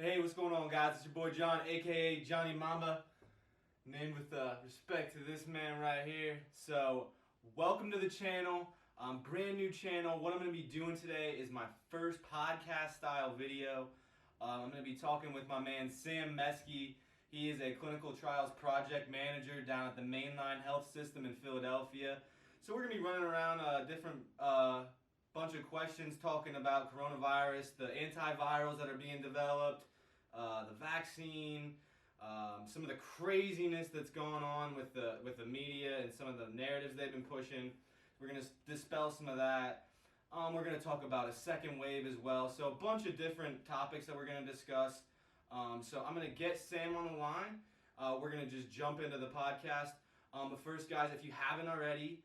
Hey, what's going on, guys? It's your boy John, aka JonnyMamba, named with respect to this man right here. So, welcome to the channel. Brand new channel. What I'm going to be doing today is my first podcast style video. I'm going to be talking with my man Sam Meskey. He is a clinical trials project manager down at the Mainline Health System in Philadelphia. So, we're going to be running around different bunch of questions talking about coronavirus, the antivirals that are being developed, the vaccine, some of the craziness that's going on with the media and some of the narratives they've been pushing. We're going to dispel some of that. We're going to talk about a second wave as well. So a bunch of different topics that we're going to discuss. So I'm going to get Sam on the line. We're going to just jump into the podcast. But first, guys, if you haven't already,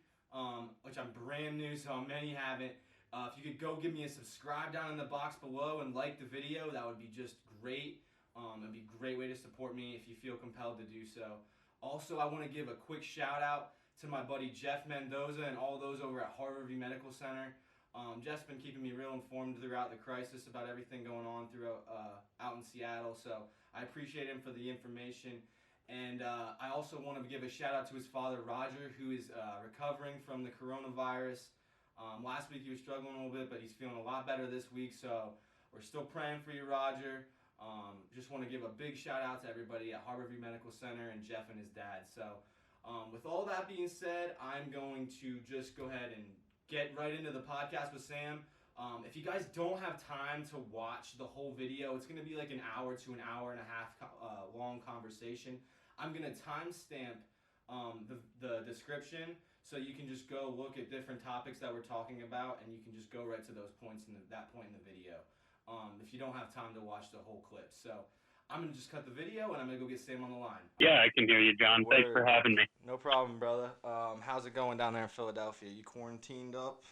which I'm brand new, so many haven't, if you could go give me a subscribe down in the box below and like the video, that would be just great. It'd be a great way to support me if you feel compelled to do so. Also, I want to give a quick shout out to my buddy Jeff Mendoza and all those over at Harborview Medical Center. Jeff's been keeping me real informed throughout the crisis about everything going on throughout out in Seattle, so I appreciate him for the information. And I also want to give a shout out to his father Roger, who is recovering from the coronavirus. Last week he was struggling a little bit, but he's feeling a lot better this week, so we're still praying for you, Roger. Just want to give a big shout out to everybody at Harborview Medical Center and Jeff and his dad. So with all that being said, I'm going to just go ahead and get right into the podcast with Sam. If you guys don't have time to watch the whole video, it's going to be like an hour to an hour and a half long conversation. I'm going to timestamp the description, so you can just go look at different topics that we're talking about, and you can just go right to those points in that point in the video. If you don't have time to watch the whole clip. So I'm going to just cut the video, and I'm going to go get Sam on the line. Yeah, I can hear you, John. Word. Thanks for having me. No problem, brother. How's it going down there in Philadelphia? You quarantined up?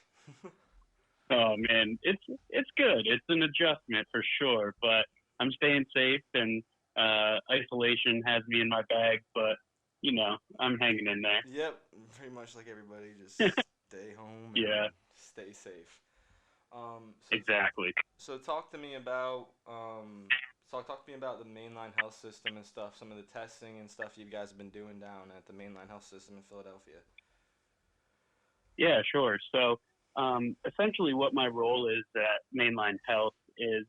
Oh man, it's good. It's an adjustment for sure, but I'm staying safe, and isolation has me in my bag, but you know, I'm hanging in there. Yep, pretty much like everybody. Just stay home and Yeah, stay safe. exactly. So talk to me about talk to me about the Mainline Health System and stuff. Some of the testing and stuff you guys have been doing down at the Mainline Health System in Philadelphia. Yeah, sure. So essentially what my role is at Mainline Health is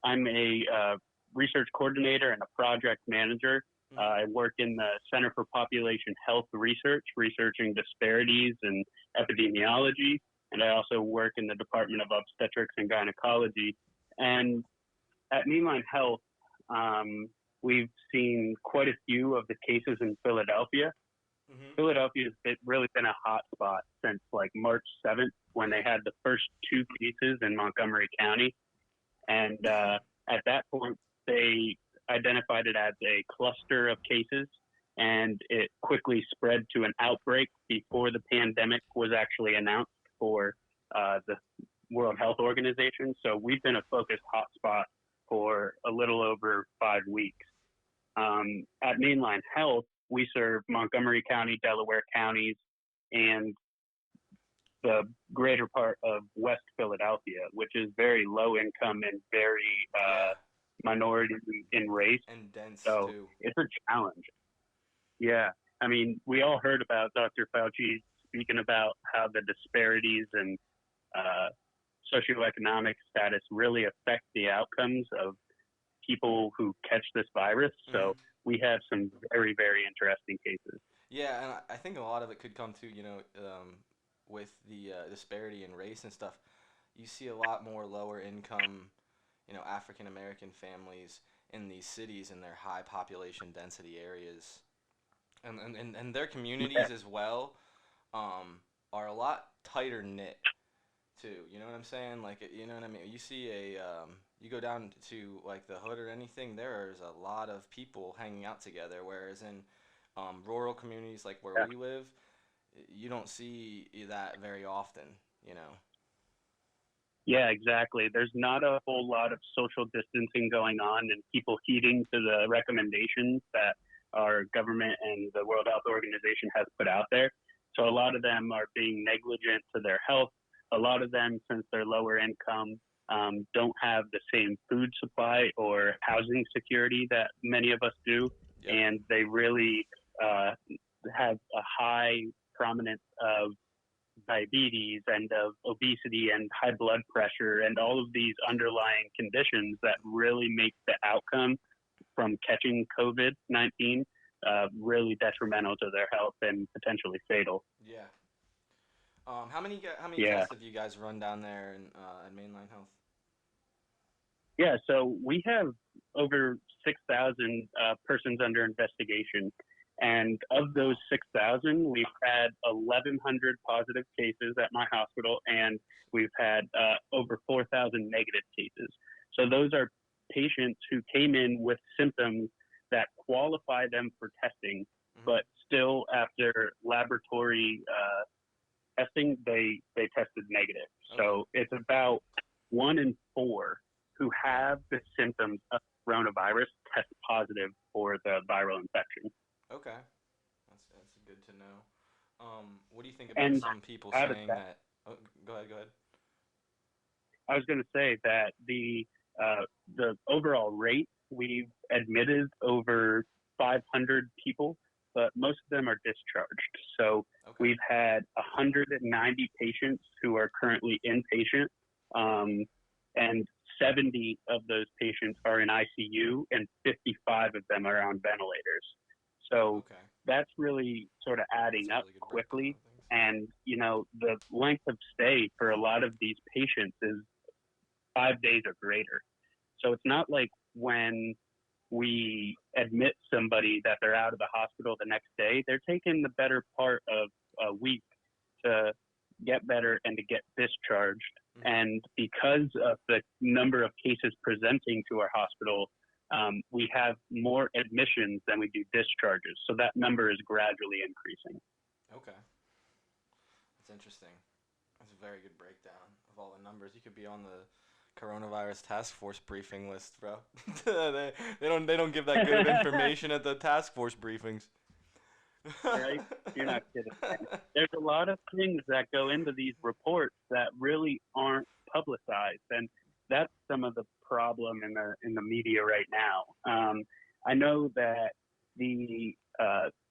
I'm a research coordinator and a project manager. I work in the Center for Population Health Research, researching disparities in epidemiology, and I also work in the Department of Obstetrics and Gynecology. And at Mainline Health, we've seen quite a few of the cases in Philadelphia. Philadelphia has really been a hot spot since like March 7th, when they had the first 2 cases in Montgomery County. And at that point, they identified it as a cluster of cases, and it quickly spread to an outbreak before the pandemic was actually announced for the World Health Organization. So we've been a focused hotspot for a little over 5 weeks. At Mainline Health, we serve Montgomery County, Delaware counties, and the greater part of West Philadelphia, which is very low income and very minority in race. And dense, so too. It's a challenge. Yeah. I mean, we all heard about Dr. Fauci speaking about how the disparities and socioeconomic status really affect the outcomes of people who catch this virus. So we have some very, very interesting cases. Yeah, and I think a lot of it could come to, with the disparity in race and stuff. You see a lot more lower income, African American families in these cities in their high population density areas. And their communities as well are a lot tighter knit too. You know what I'm saying? Like, you know what I mean? You see you go down to like the hood or anything, there's a lot of people hanging out together, whereas in rural communities like where we live, you don't see that very often, Yeah, exactly. There's not a whole lot of social distancing going on and people heeding to the recommendations that our government and the World Health Organization has put out there. So a lot of them are being negligent to their health. A lot of them, since they're lower income, don't have the same food supply or housing security that many of us do, Yep. and they really have a high prominence of diabetes and of obesity and high blood pressure and all of these underlying conditions that really make the outcome from catching COVID-19 really detrimental to their health and potentially fatal. Yeah. How many Yeah. tests have you guys run down there at Mainline Health? Yeah, so we have over 6,000 persons under investigation. And of those 6,000, we've had 1,100 positive cases at my hospital, and we've had over 4,000 negative cases. So those are patients who came in with symptoms that qualify them for testing, but still after laboratory testing, they tested negative. Okay. So it's about 1 in 4 who have the symptoms of coronavirus test positive for the viral infection. Okay, that's good to know. What do you think about And some people out of saying that- that? Oh, go ahead. I was going to say that the overall rate, we've admitted over 500 people, but most of them are discharged. So Okay. we've had 190 patients who are currently inpatient, and 70 of those patients are in ICU, and 55 of them are on ventilators. So Okay. that's really sort of adding That's a up really good quickly. breakdown of things. And, the length of stay for a lot of these patients is 5 days or greater. So it's not like when we admit somebody that they're out of the hospital the next day, they're taking the better part of a week to get better and to get discharged. Mhm. And because of the number of cases presenting to our hospital, we have more admissions than we do discharges. So that number is gradually increasing. Okay. That's interesting. That's a very good breakdown of all the numbers. You could be on the coronavirus task force briefing list, bro. they don't give that good of information at the task force briefings. Right? You're not kidding. There's a lot of things that go into these reports that really aren't publicized, and that's some of the problem in the media right now. I know that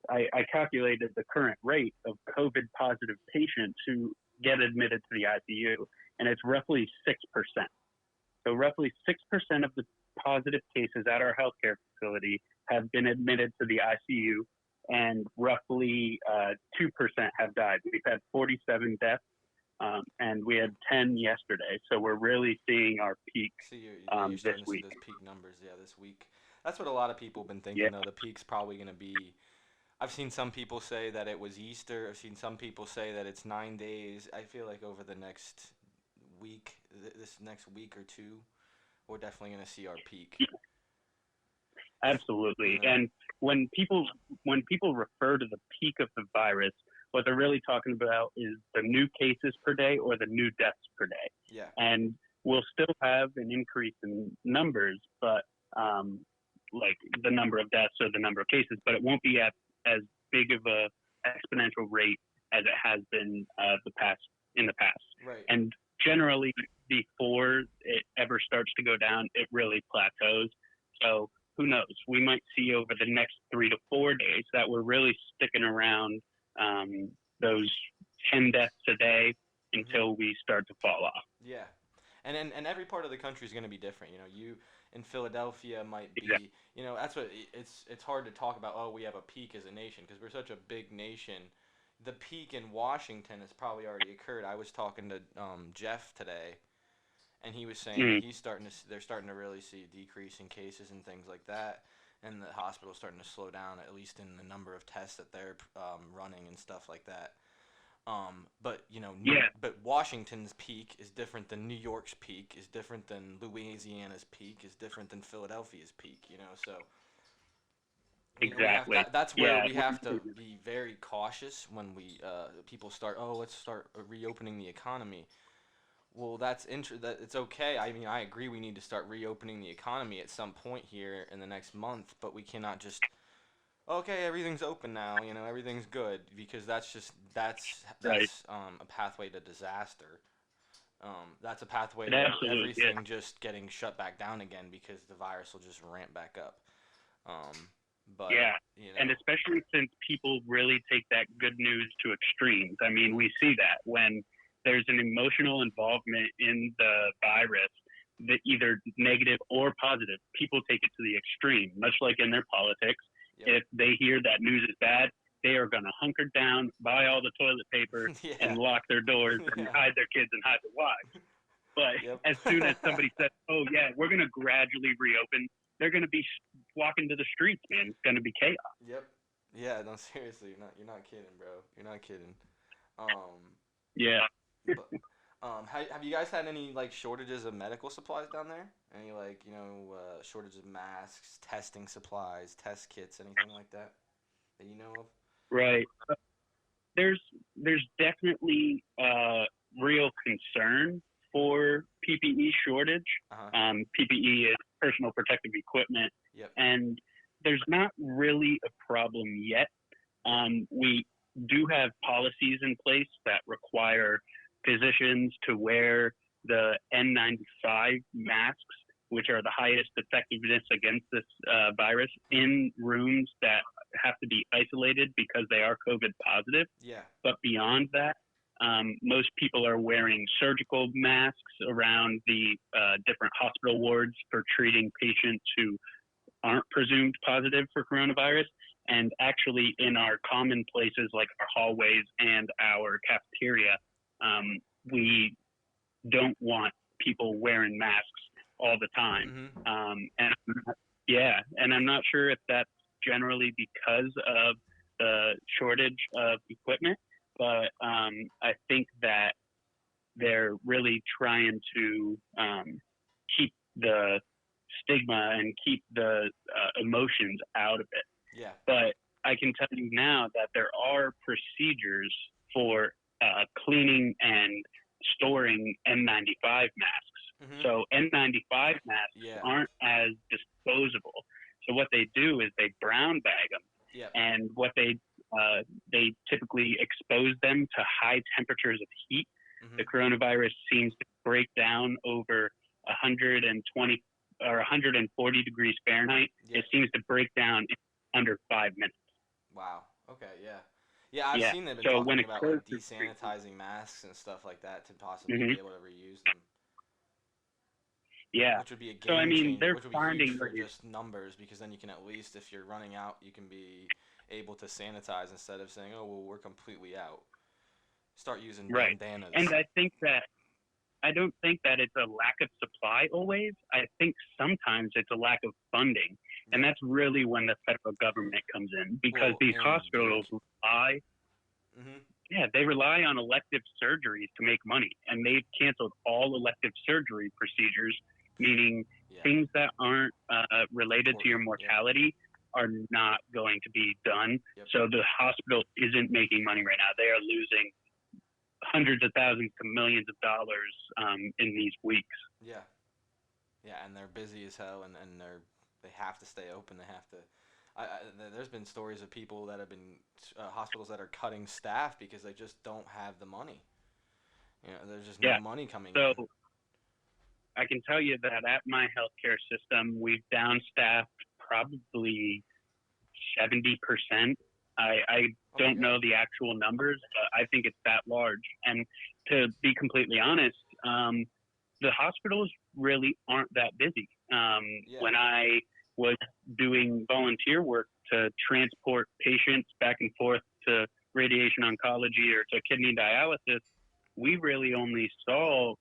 I calculated the current rate of COVID positive patients who get admitted to the ICU, and it's roughly 6%. So roughly 6% of the positive cases at our healthcare facility have been admitted to the ICU, and roughly 2% have died. We've had 47 deaths, and we had 10 yesterday. So we're really seeing our peak you're this starting to see week. those peak numbers, this week. That's what a lot of people have been thinking, Yeah. though. The peak's probably going to be... I've seen some people say that it was Easter. I've seen some people say that it's 9 days. I feel like over the next week, this next week or two, we're definitely going to see our peak. Absolutely. Yeah. And when people refer to the peak of the virus, what they're really talking about is the new cases per day or the new deaths per day. Yeah. And we'll still have an increase in numbers, but like the number of deaths or the number of cases, but it won't be at as big of a exponential rate as it has been in the past. Right. And generally, before it ever starts to go down, it really plateaus. So who knows? We might see over the next 3 to 4 days that we're really sticking around those 10 deaths a day until we start to fall off. Yeah. And every part of the country is going to be different. You in Philadelphia might be, Exactly. That's what it's hard to talk about. Oh, we have a peak as a nation because we're such a big nation. The peak in Washington has probably already occurred. I was talking to Jeff today, and he was saying they're starting to really see a decrease in cases and things like that, and the hospital's starting to slow down, at least in the number of tests that they're running and stuff like that. But but Washington's peak is different than New York's peak, is different than Louisiana's peak, is different than Philadelphia's peak. So Exactly. that's where we have to be very cautious when we people start. Oh, let's start reopening the economy. Well, that it's okay. I mean, I agree. We need to start reopening the economy at some point here in the next month, but we cannot just. Okay, everything's open now. Everything's good because that's right. a pathway to disaster. That's a pathway It to absolutely everything just getting shut back down again because the virus will just ramp back up. But Yeah, you and know, especially since people really take that good news to extremes. I mean, we see that when there's an emotional involvement in the virus, that either negative or positive, people take it to the extreme, much like in their politics. yep. If they hear that news is bad, they are going to hunker down, buy all the toilet paper, Yeah. and lock their doors and Yeah. hide their kids and hide their wives. But Yep. as soon as somebody says, "Oh yeah, we're going to gradually reopen," they're going to be walking to the streets, man. It's going to be chaos. Yep. Yeah, no, seriously, you're not kidding, bro. You're not kidding. Um, Yeah. but have you guys had any like shortages of medical supplies down there? Any like shortage of masks, testing supplies, test kits, anything like that you know of? Right. There's definitely real concern for PPE shortage. Uh-huh. PPE is personal protective equipment, Yep. and there's not really a problem yet. We do have policies in place that require physicians to wear the N95 masks, which are the highest effectiveness against this virus, in rooms that have to be isolated because they are COVID positive. Yeah. But beyond that, most people are wearing surgical masks around the different hospital wards for treating patients who aren't presumed positive for coronavirus. And actually, in our common places like our hallways and our cafeteria, we don't want people wearing masks all the time. Mm-hmm. And I'm not sure if that's generally because of the shortage of equipment, but I think that they're really trying to keep the stigma and keep the emotions out of it. Yeah. But I can tell you now that there are procedures for cleaning and storing N95 masks. Mm-hmm. So N95 masks Yeah. aren't as disposable. So what they do is they brown bag them, Yep. and what they typically expose them to high temperatures of heat. Mm-hmm. The coronavirus seems to break down over 120 or 140 degrees Fahrenheit. Yep. It seems to break down in under 5 minutes. Wow. Okay. Yeah. Yeah, I've Yeah. seen they've been So when talking it about goes like to desanitizing masks and stuff like that to possibly Mhm. be able to reuse them, Yeah. which would be a So I game mean, changer, they're which would be huge finding for ways. just numbers because then you can at least, if you're running out, you can be able to sanitize instead of saying, oh, well, we're completely out. Start using Right. bandanas. And I don't think that it's a lack of supply always. I think sometimes it's a lack of funding. And that's really when the federal government comes in, because these hospitals rely they rely on elective surgeries to make money, and they've canceled all elective surgery procedures, meaning things that aren't related to your mortality are not going to be done. Yep. So the hospital isn't making money right now. They are losing hundreds of thousands to millions of dollars in these weeks. Yeah. Yeah, and they're busy as hell, and they have to stay open. They have to. There's been stories of people that have been hospitals that are cutting staff because they just don't have the money. You know, there's just no money coming in. So I can tell you that at my healthcare system, we've downstaffed probably 70%. I don't know the actual numbers, but I think it's that large. And to be completely honest, the hospitals really aren't that busy. When I was doing volunteer work to transport patients back and forth to radiation oncology or to kidney dialysis, we really only saw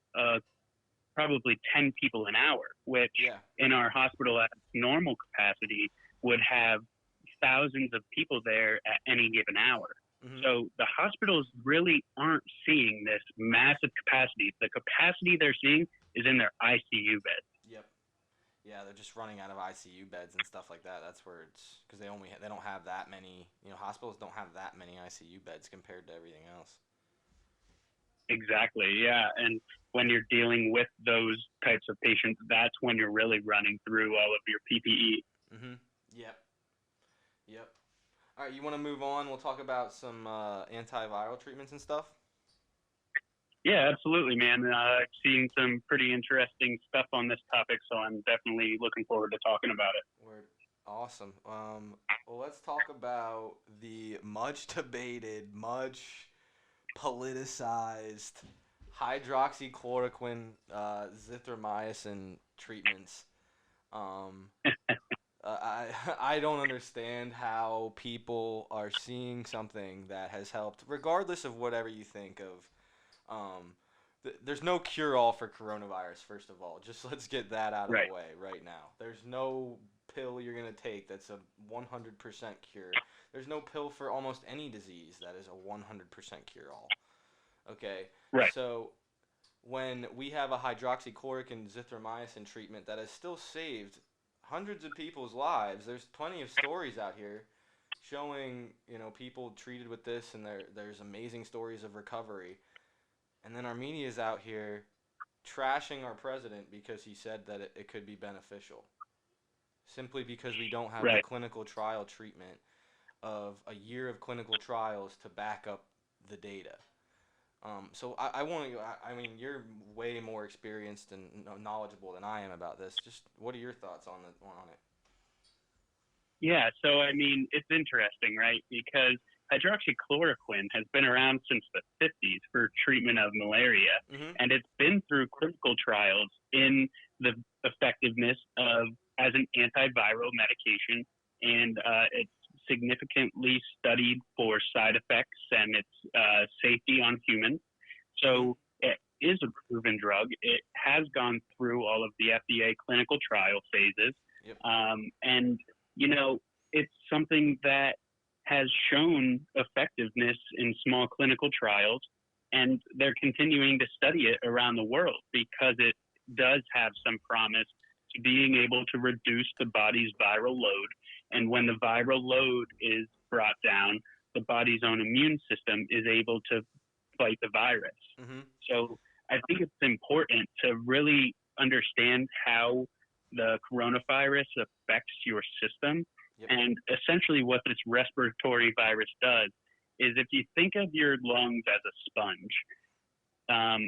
probably 10 people an hour, which in our hospital at normal capacity would have thousands of people there at any given hour. Mm-hmm. So the hospitals really aren't seeing this massive capacity. The capacity they're seeing is in their ICU beds. Yep. Yeah, they're just running out of ICU beds and stuff like that. That's where it's because they don't have that many. You know, hospitals don't have that many ICU beds compared to everything else. Exactly. Yeah, and when you're dealing with those types of patients, that's when you're really running through all of your PPE. Mhm. Yep. All right, you want to move on? We'll talk about some antiviral treatments and stuff. Yeah, absolutely, man. I've seen some pretty interesting stuff on this topic, so I'm definitely looking forward to talking about it. We're awesome. Well, let's talk about the much debated, much politicized hydroxychloroquine, zithromycin treatments. Um, I don't understand how people are seeing something that has helped, regardless of whatever you think of. There's no cure all for coronavirus. First of all, just let's get that out of Right. the way right now. There's no pill you're gonna take that's a 100% cure. There's no pill for almost any disease that is a 100% cure all. Okay, Right. so when we have a hydroxychloroquine zithromycin treatment that has still saved hundreds of people's lives. There's plenty of stories out here showing, people treated with this and there's amazing stories of recovery. And then our media is out here trashing our president because he said that it could be beneficial. Simply because we don't have the Right. clinical trial treatment of a year of clinical trials to back up the data. So I want you. I mean, you're way more experienced and knowledgeable than I am about this. Just what are your thoughts on it? Yeah, so I mean, it's interesting, right? Because hydroxychloroquine has been around since the 50s for treatment of malaria, Mhm. and it's been through clinical trials in the effectiveness of as an antiviral medication, and it's significantly studied for side effects and its safety on humans. Mhm. So it is a proven drug. It has gone through all of the FDA clinical trial phases, Yep. and you know, it's something that has shown effectiveness in small clinical trials, and they're continuing to study it around the world because it does have some promise to being able to reduce the body's viral load. And when the viral load is brought down, the body's own immune system is able to fight the virus. Mhm. So I think it's important to really understand how the coronavirus affects your system. Yep. And essentially, what this respiratory virus does is if you think of your lungs as a sponge,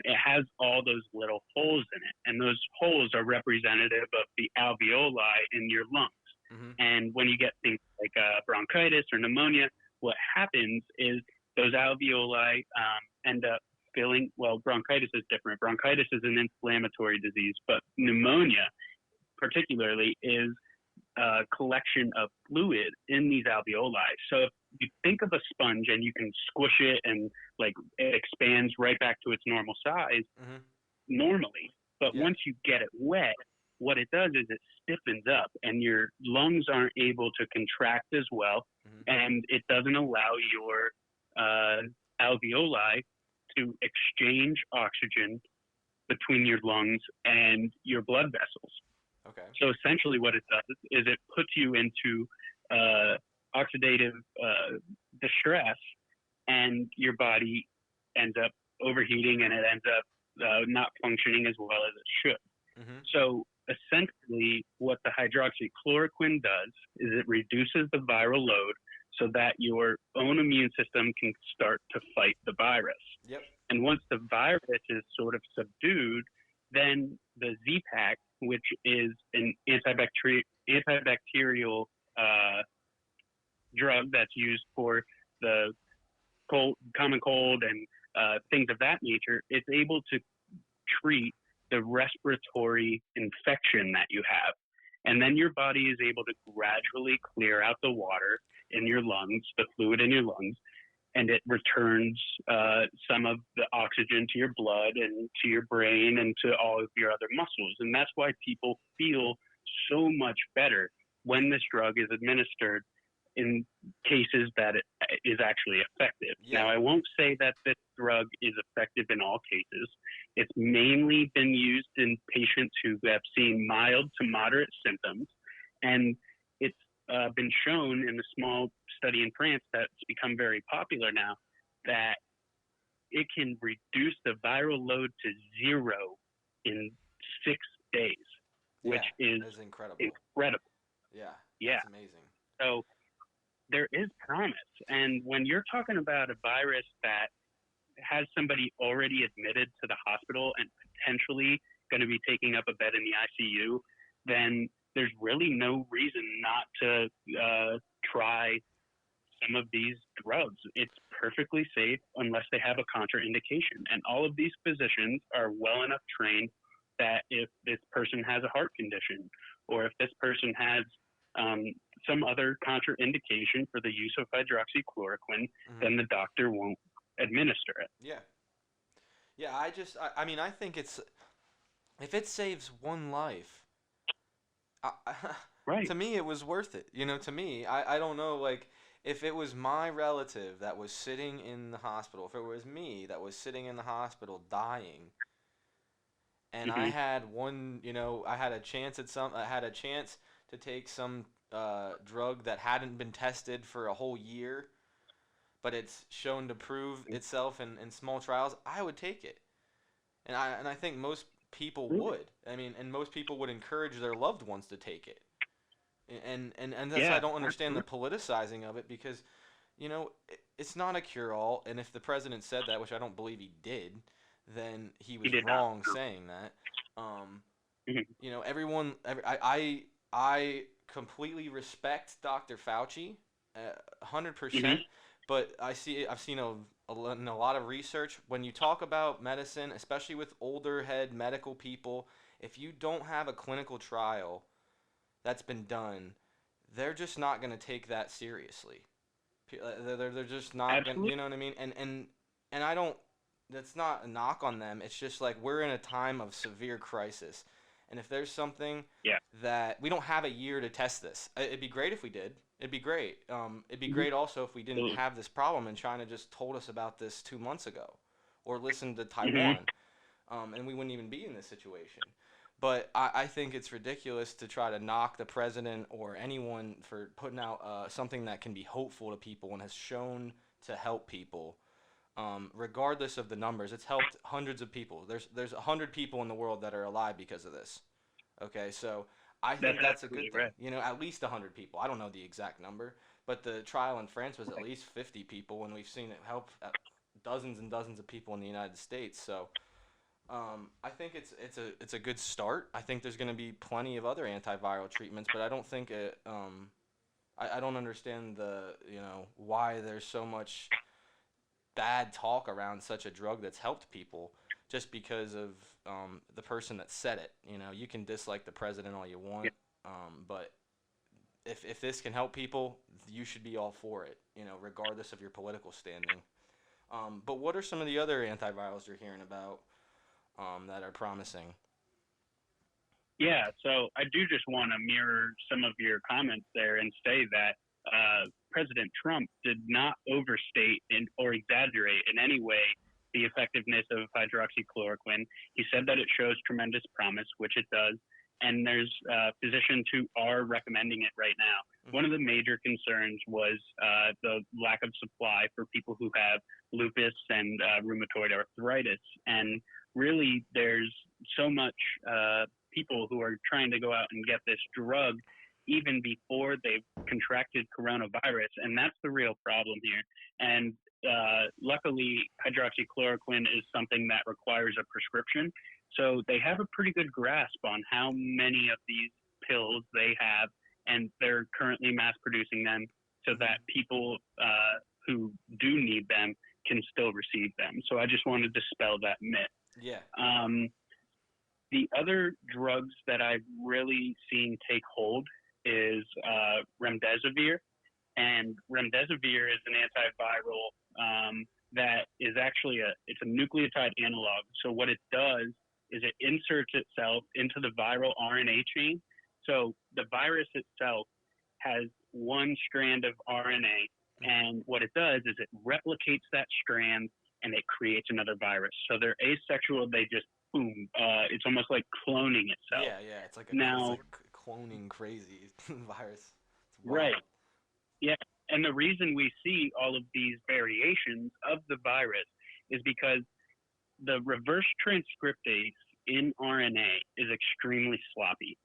it has all those little holes in it. And those holes are representative of the alveoli in your lungs. Mhm. And when you get things like bronchitis or pneumonia, what happens is those alveoli end up filling. Well, bronchitis is different. Bronchitis is an inflammatory disease, but pneumonia, particularly, is a collection of fluid in these alveoli. So if you think of a sponge and you can squish it and like it expands right back to its normal size Mhm. normally, but Yeah. once you get it wet, what it does is it stiffens up and your lungs aren't able to contract as well, Mhm. and it doesn't allow your alveoli to exchange oxygen between your lungs and your blood vessels. Okay. So essentially, what it does is it puts you into oxidative distress, and your body ends up overheating, and it ends up not functioning as well as it should. Mhm. So essentially, what the hydroxychloroquine does is it reduces the viral load so that your own immune system can start to fight the virus. Yep. And once the virus is sort of subdued, then the Z-Pak, which is an antibacterial drug that's used for the common cold and things of that nature, it's able to treat the respiratory infection that you have. And then your body is able to gradually clear out the water in your lungs, the fluid in your lungs, and it returns some of the oxygen to your blood and to your brain and to all of your other muscles. And that's why people feel so much better when this drug is administered in cases that it is actually effective. Yeah. Now, I won't say that this drug is effective in all cases. It's mainly been used in patients who have seen mild to moderate symptoms, and it's been shown in a small study in France that's become very popular now that it can reduce the viral load to 0 in 6 days, which Yeah. is That's incredible. incredible. Yeah. Yeah. That's amazing. So there is promise. And when you're talking about a virus that has somebody already admitted to the hospital and potentially going to be taking up a bed in the ICU, then there's really no reason not to try some of these drugs. It's perfectly safe unless they have a contraindication. And all of these physicians are well enough trained that if this person has a heart condition or if this person has some other contraindication for the use of hydroxychloroquine, then the doctor won't administer it. Yeah. Yeah, I mean, I think it's, if it saves one life, Right. to me, it was worth it. You know, to me, I don't know, like, if it was my relative that was sitting in the hospital, if it was me that was sitting in the hospital dying, and I had one, you know, I had a chance to take some drug that hadn't been tested for a whole year, but it's shown to prove itself in small trials, I would take it. And I think most people would. I mean, and most people would encourage their loved ones to take it. And that's why I don't understand the politicizing of it, because, you know, it's not a cure-all, and if the president said that, which I don't believe he did, then he was wrong saying that. You know, I completely respect Dr. Fauci, 100%, but I've seen in a lot of research, when you talk about medicine, especially with older head medical people, if you don't have a clinical trial that's been done, they're just not going to take that seriously. They're just not going to, you know what I mean? And I don't, that's not a knock on them. It's just like, we're in a time of severe crisis. And if there's something that we don't have a year to test this, it'd be great if we did. It'd be great. It'd be great also if we didn't have this problem and China just told us about this 2 months ago, or listened to Taiwan, and we wouldn't even be in this situation. But I think it's ridiculous to try to knock the president or anyone for putting out something that can be hopeful to people and has shown to help people. Regardless of the numbers, it's helped hundreds of people. There's 100 people in the world that are alive because of this. Okay, so I think that's a good thing. You know, at least 100 people. I don't know the exact number, but the trial in France was at least 50 people, and we've seen it help dozens and dozens of people in the United States. So I think it's a good start. I think there's going to be plenty of other antiviral treatments, but I don't think it. I don't understand why there's so much bad talk around such a drug that's helped people just because of the person that said it. You know, you can dislike the president all you want, but if this can help people, you should be all for it, you know, regardless of your political standing. But what are some of the other antivirals you're hearing about that are promising? Yeah, so I do just want to mirror some of your comments there and say that President Trump did not overstate or exaggerate in any way the effectiveness of hydroxychloroquine. He said that it shows tremendous promise, which it does, and there's physicians who are recommending it right now. One of the major concerns was the lack of supply for people who have lupus and rheumatoid arthritis, and really there's so much people who are trying to go out and get this drug even before they've contracted coronavirus, and that's the real problem here. And luckily, hydroxychloroquine is something that requires a prescription, so they have a pretty good grasp on how many of these pills they have, and they're currently mass producing them so that people who do need them can still receive them. So I just want to dispel that myth. Yeah. The other drugs that I've really seen take hold is remdesivir, and remdesivir is an antiviral that is actually it's a nucleotide analog. So what it does is it inserts itself into the viral RNA chain. So the virus itself has one strand of RNA, and what it does is it replicates that strand and it creates another virus. So they're asexual. They just boom. It's almost like cloning itself. Yeah. It's like cloning crazy virus. Right. Yeah. And the reason we see all of these variations of the virus is because the reverse transcriptase in RNA is extremely sloppy.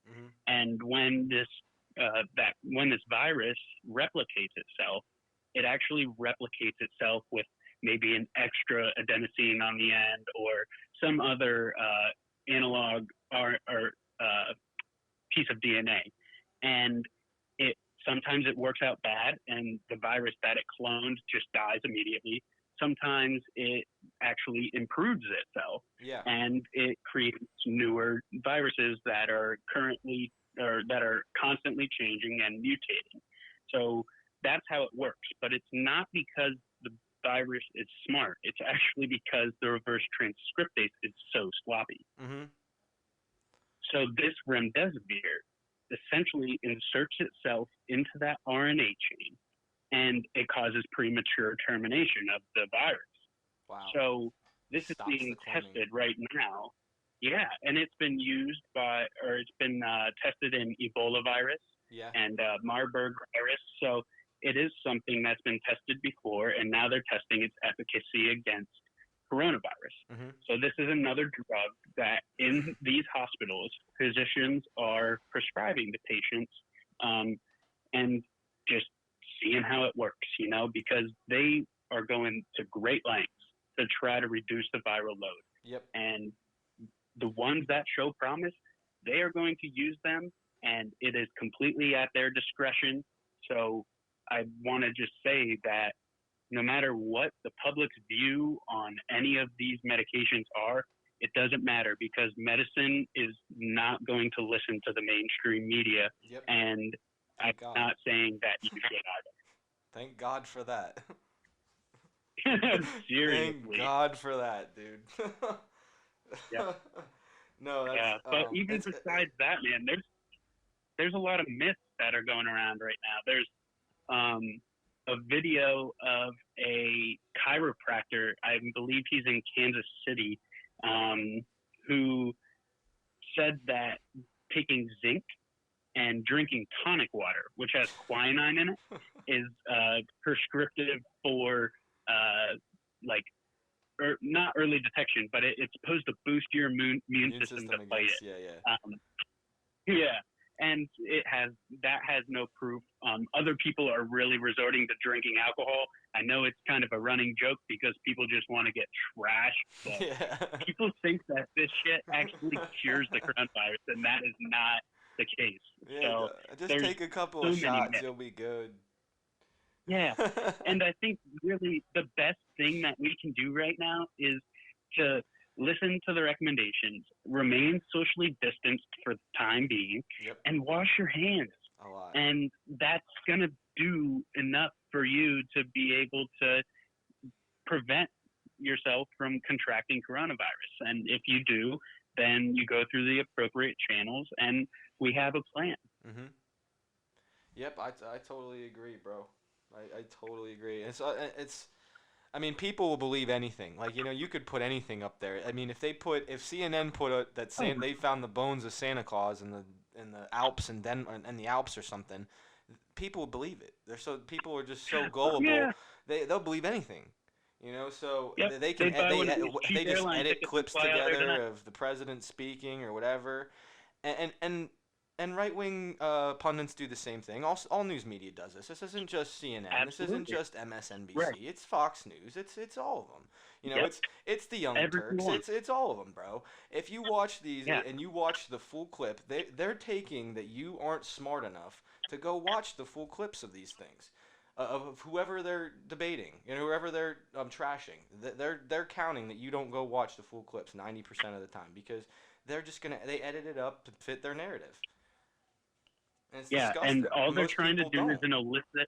And when this virus replicates itself, it actually replicates itself with maybe an extra adenosine on the end or some other analog or piece of DNA. And sometimes it works out bad and the virus that it cloned just dies immediately. Sometimes it actually improves itself, and it creates newer viruses that are constantly changing and mutating. So that's how it works. But it's not because the virus is smart. It's actually because the reverse transcriptase is so sloppy. Mm-hmm. So this remdesivir essentially inserts itself into that RNA chain, and it causes premature termination of the virus. Wow. So this is being tested right now. Yeah, and it's been tested in Ebola virus and Marburg virus. So it is something that's been tested before, and now they're testing its efficacy against coronavirus. Mm-hmm. So this is another drug that in these hospitals, physicians are prescribing to patients and just seeing how it works, because they are going to great lengths to try to reduce the viral load. Yep. And the ones that show promise, they are going to use them, and it is completely at their discretion. So I want to just say that no matter what the public's view on any of these medications are, it doesn't matter because medicine is not going to listen to the mainstream media. Yep. And I'm not saying that you should either. Thank God for that. Seriously. Thank God for that, dude. Yeah. No, that's... Yeah, but even besides that, man, there's a lot of myths that are going around right now. There's a video of a chiropractor, I believe he's in Kansas City, who said that taking zinc and drinking tonic water, which has quinine in it, is prescriptive for not early detection, but it's supposed to boost your immune system to fight it. Yeah, and that has no proof. Other people are really resorting to drinking alcohol. I know it's kind of a running joke because people just want to get trashed, but people think that this shit actually cures the coronavirus, and that is not the case. Yeah, so just take a couple of shots, you'll be good. Yeah, and I think really the best thing that we can do right now is to listen to the recommendations, remain socially distanced for the time being, and wash your hands. A lot. And that's going to do enough for you to be able to prevent yourself from contracting coronavirus. And if you do, then you go through the appropriate channels, and we have a plan. Mm-hmm. Yep, I totally agree, bro. I totally agree. It's I mean, people will believe anything. Like, you could put anything up there. I mean, if CNN put that they found the bones of Santa Claus in the Alps and the Alps or something, people will believe it. People are just so gullible. Yeah. They'll believe anything. So they just edit clips together of the president speaking or whatever, and right-wing pundits do the same thing. All news media does this. This isn't just CNN. Absolutely. This isn't just MSNBC. Right. It's Fox News. It's all of them. It's the Young Turks. It's all of them, bro. If you watch these and you watch the full clip, they're taking that you aren't smart enough to go watch the full clips of these things. Of whoever they're debating, whoever they're trashing, they're counting that you don't go watch the full clips 90% of the time because they edit it up to fit their narrative. And it's disgusting. And all they're trying to do is elicit.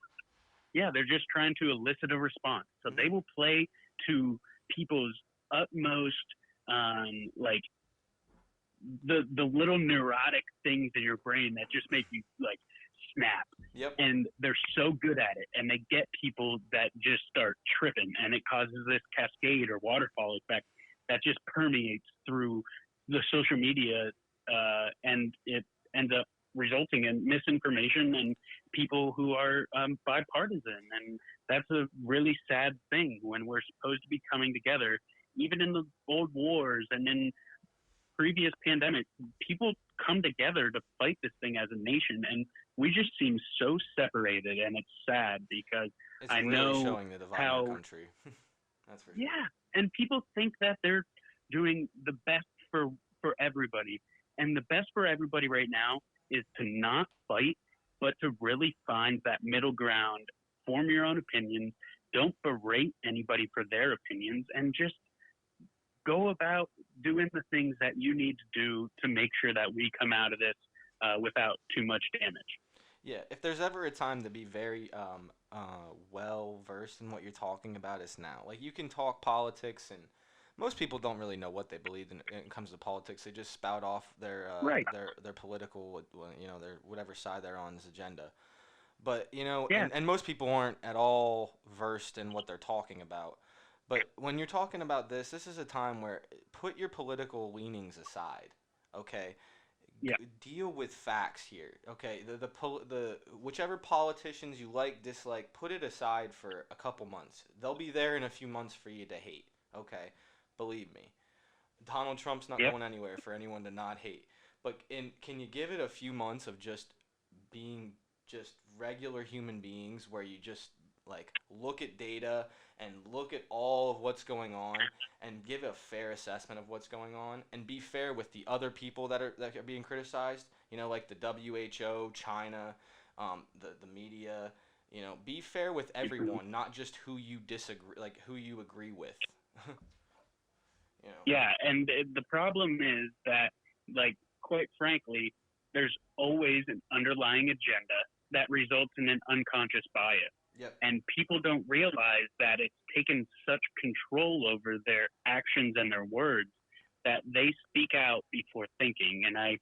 Yeah, they're just trying to elicit a response. So they will play to people's utmost, the little neurotic things in your brain that just make you snap. Yep. And they're so good at it, and they get people that just start tripping, and it causes this cascade or waterfall effect that just permeates through the social media, and it ends up resulting in misinformation and people who are bipartisan. And that's a really sad thing when we're supposed to be coming together. Even in the old wars and in previous pandemics, people come together to fight this thing as a nation, and we just seem so separated, and it's sad because it's really showing the divide in our country. That's for sure. Yeah, and people think that they're doing the best for everybody, and the best for everybody right now is to not fight, but to really find that middle ground, form your own opinions, don't berate anybody for their opinions, and just go about doing the things that you need to do to make sure that we come out of this without too much damage. Yeah, if there's ever a time to be very well versed in what you're talking about, it's now. Like you can talk politics, and most people don't really know what they believe in when it comes to politics. They just spout off Right. their political, their whatever side they're on this agenda. But Yeah. and most people aren't at all versed in what they're talking about. But when you're talking about this is a time where put your political leanings aside, okay? Yeah. Deal with facts here, okay? The whichever politicians you like, dislike, put it aside for a couple months. They'll be there in a few months for you to hate, okay? Believe me. Donald Trump's not Yep. going anywhere for anyone to not hate. But can you give it a few months of just being just regular human beings where you just like look at data and look at all of what's going on and give a fair assessment of what's going on and be fair with the other people that are being criticized, like the WHO, China, the media, be fair with everyone, not just who you disagree, like who you agree with. Yeah, and the problem is that, like, quite frankly, there's always an underlying agenda that results in an unconscious bias. Yep. And people don't realize that it's taken such control over their actions and their words that they speak out before thinking. And I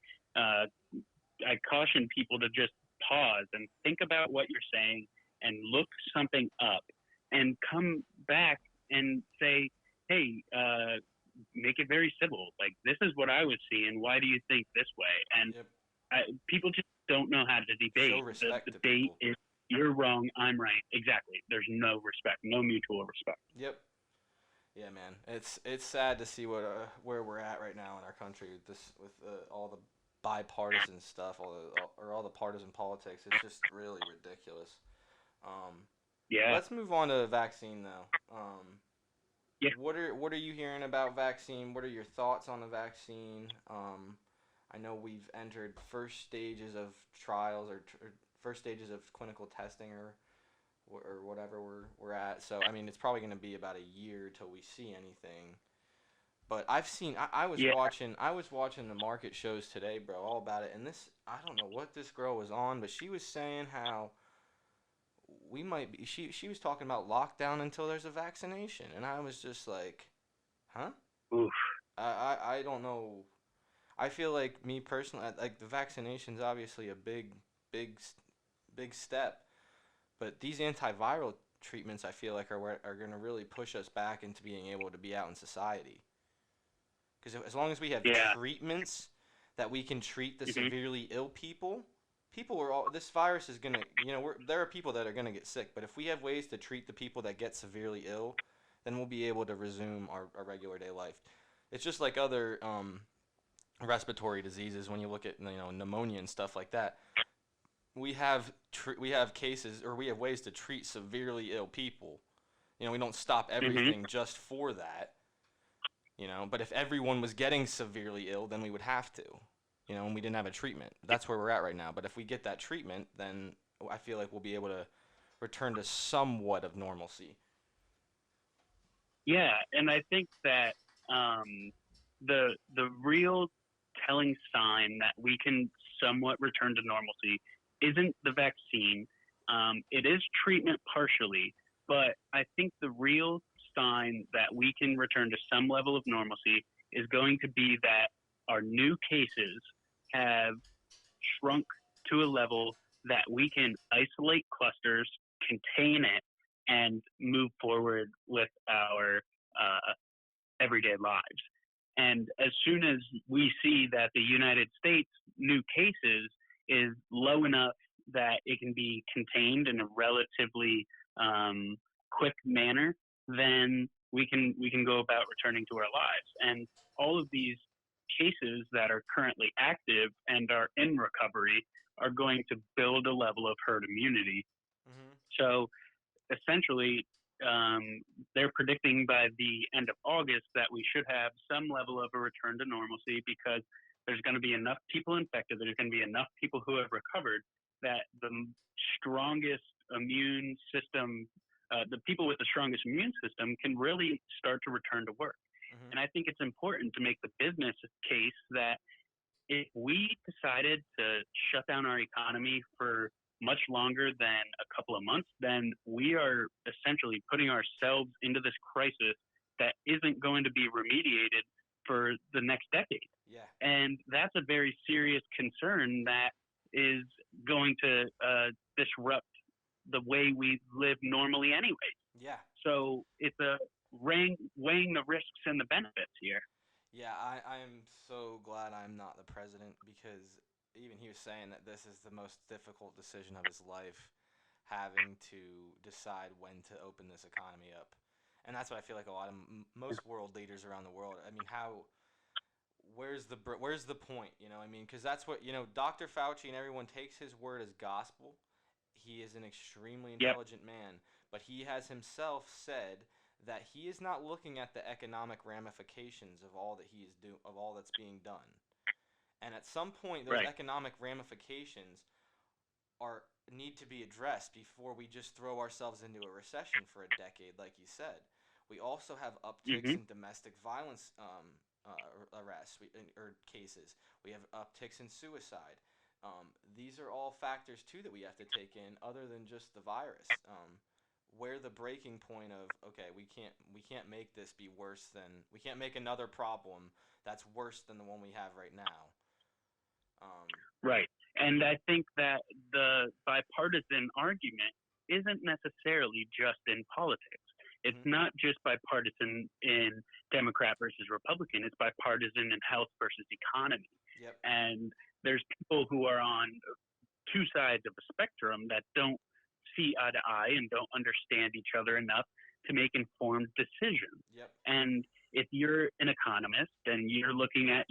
caution people to just pause and think about what you're saying and look something up and come back and say, hey, make it very civil. Like, this is what I was seeing. Why do you think this way? And Yep. People just don't know how to debate. Show respect The to debate people. is you're wrong, I'm right. Exactly. There's no respect, no mutual respect. Yep. Yeah, man. It's sad to see where we're at right now in our country with all the bipartisan stuff, all the partisan politics. It's just really ridiculous. Yeah. Let's move on to the vaccine though. Yeah. What are you hearing about vaccine? What are your thoughts on the vaccine? I know we've entered first stages of trials or first stages of clinical testing or whatever we're at. So I mean, it's probably going to be about a year till we see anything. But I've seen I was Yeah. watching the market shows today, bro, all about it. And this I don't know what this girl was on, but she was saying how we might be she was talking about lockdown until there's a vaccination, and I was just like, huh? Oof. I don't know. I feel like me personally, like the vaccination's obviously a big step, but these antiviral treatments I feel like are going to really push us back into being able to be out in society. Because as long as we have Yeah. treatments that we can treat the Mhm. severely ill people, this virus is gonna, there are people that are gonna get sick, but if we have ways to treat the people that get severely ill, then we'll be able to resume our regular day life. It's just like other respiratory diseases. When you look at pneumonia and stuff like that, we have cases, or we have ways to treat severely ill people. We don't stop everything just for that. But if everyone was getting severely ill, then we would have to. And we didn't have a treatment. That's where we're at right now. But if we get that treatment, then I feel like we'll be able to return to somewhat of normalcy. Yeah, and I think that the real telling sign that we can somewhat return to normalcy isn't the vaccine. It is treatment partially, but I think the real sign that we can return to some level of normalcy is going to be that our new cases have shrunk to a level that we can isolate clusters, contain it, and move forward with our everyday lives. And as soon as we see that the United States new cases is low enough that it can be contained in a relatively quick manner, then we can go about returning to our lives. And all of these cases that are currently active and are in recovery are going to build a level of herd immunity. Mm-hmm. So essentially, they're predicting by the end of August that we should have some level of a return to normalcy because there's going to be enough people infected, there's going to be enough people who have recovered that the strongest immune system, the people with the strongest immune system can really start to return to work. Mm-hmm. And I think it's important to make the business case that if we decided to shut down our economy for much longer than a couple of months, then we are essentially putting ourselves into this crisis that isn't going to be remediated for the next decade. Yeah. And that's a very serious concern that is going to disrupt the way we live normally anyway. Yeah. So it's a weighing the risks and the benefits here. Yeah, I am so glad I'm not the president because even he was saying that this is the most difficult decision of his life, having to decide when to open this economy up. And that's what I feel like a lot of most world leaders around the world. I mean, where's the point? You know, I mean, because that's what, you know, Dr. Fauci and everyone takes his word as gospel. He is an extremely intelligent man, but he has himself said that he is not looking at the economic ramifications of all that of all that's being done. And at some point, those economic ramifications need to be addressed before we just throw ourselves into a recession for a decade, like you said. We also have upticks in domestic violence arrests or cases. We have upticks in suicide. These are all factors too that we have to take in, other than just the virus. Where the breaking point of, okay, we can't make this be worse than, we can't make another problem that's worse than the one we have right now. Right. And I think that the bipartisan argument isn't necessarily just in politics. It's not just bipartisan in Democrat versus Republican. It's bipartisan in health versus economy. Yep. And there's people who are on two sides of a spectrum that don't see eye to eye and don't understand each other enough to make informed decisions. Yep. And if you're an economist and you're looking at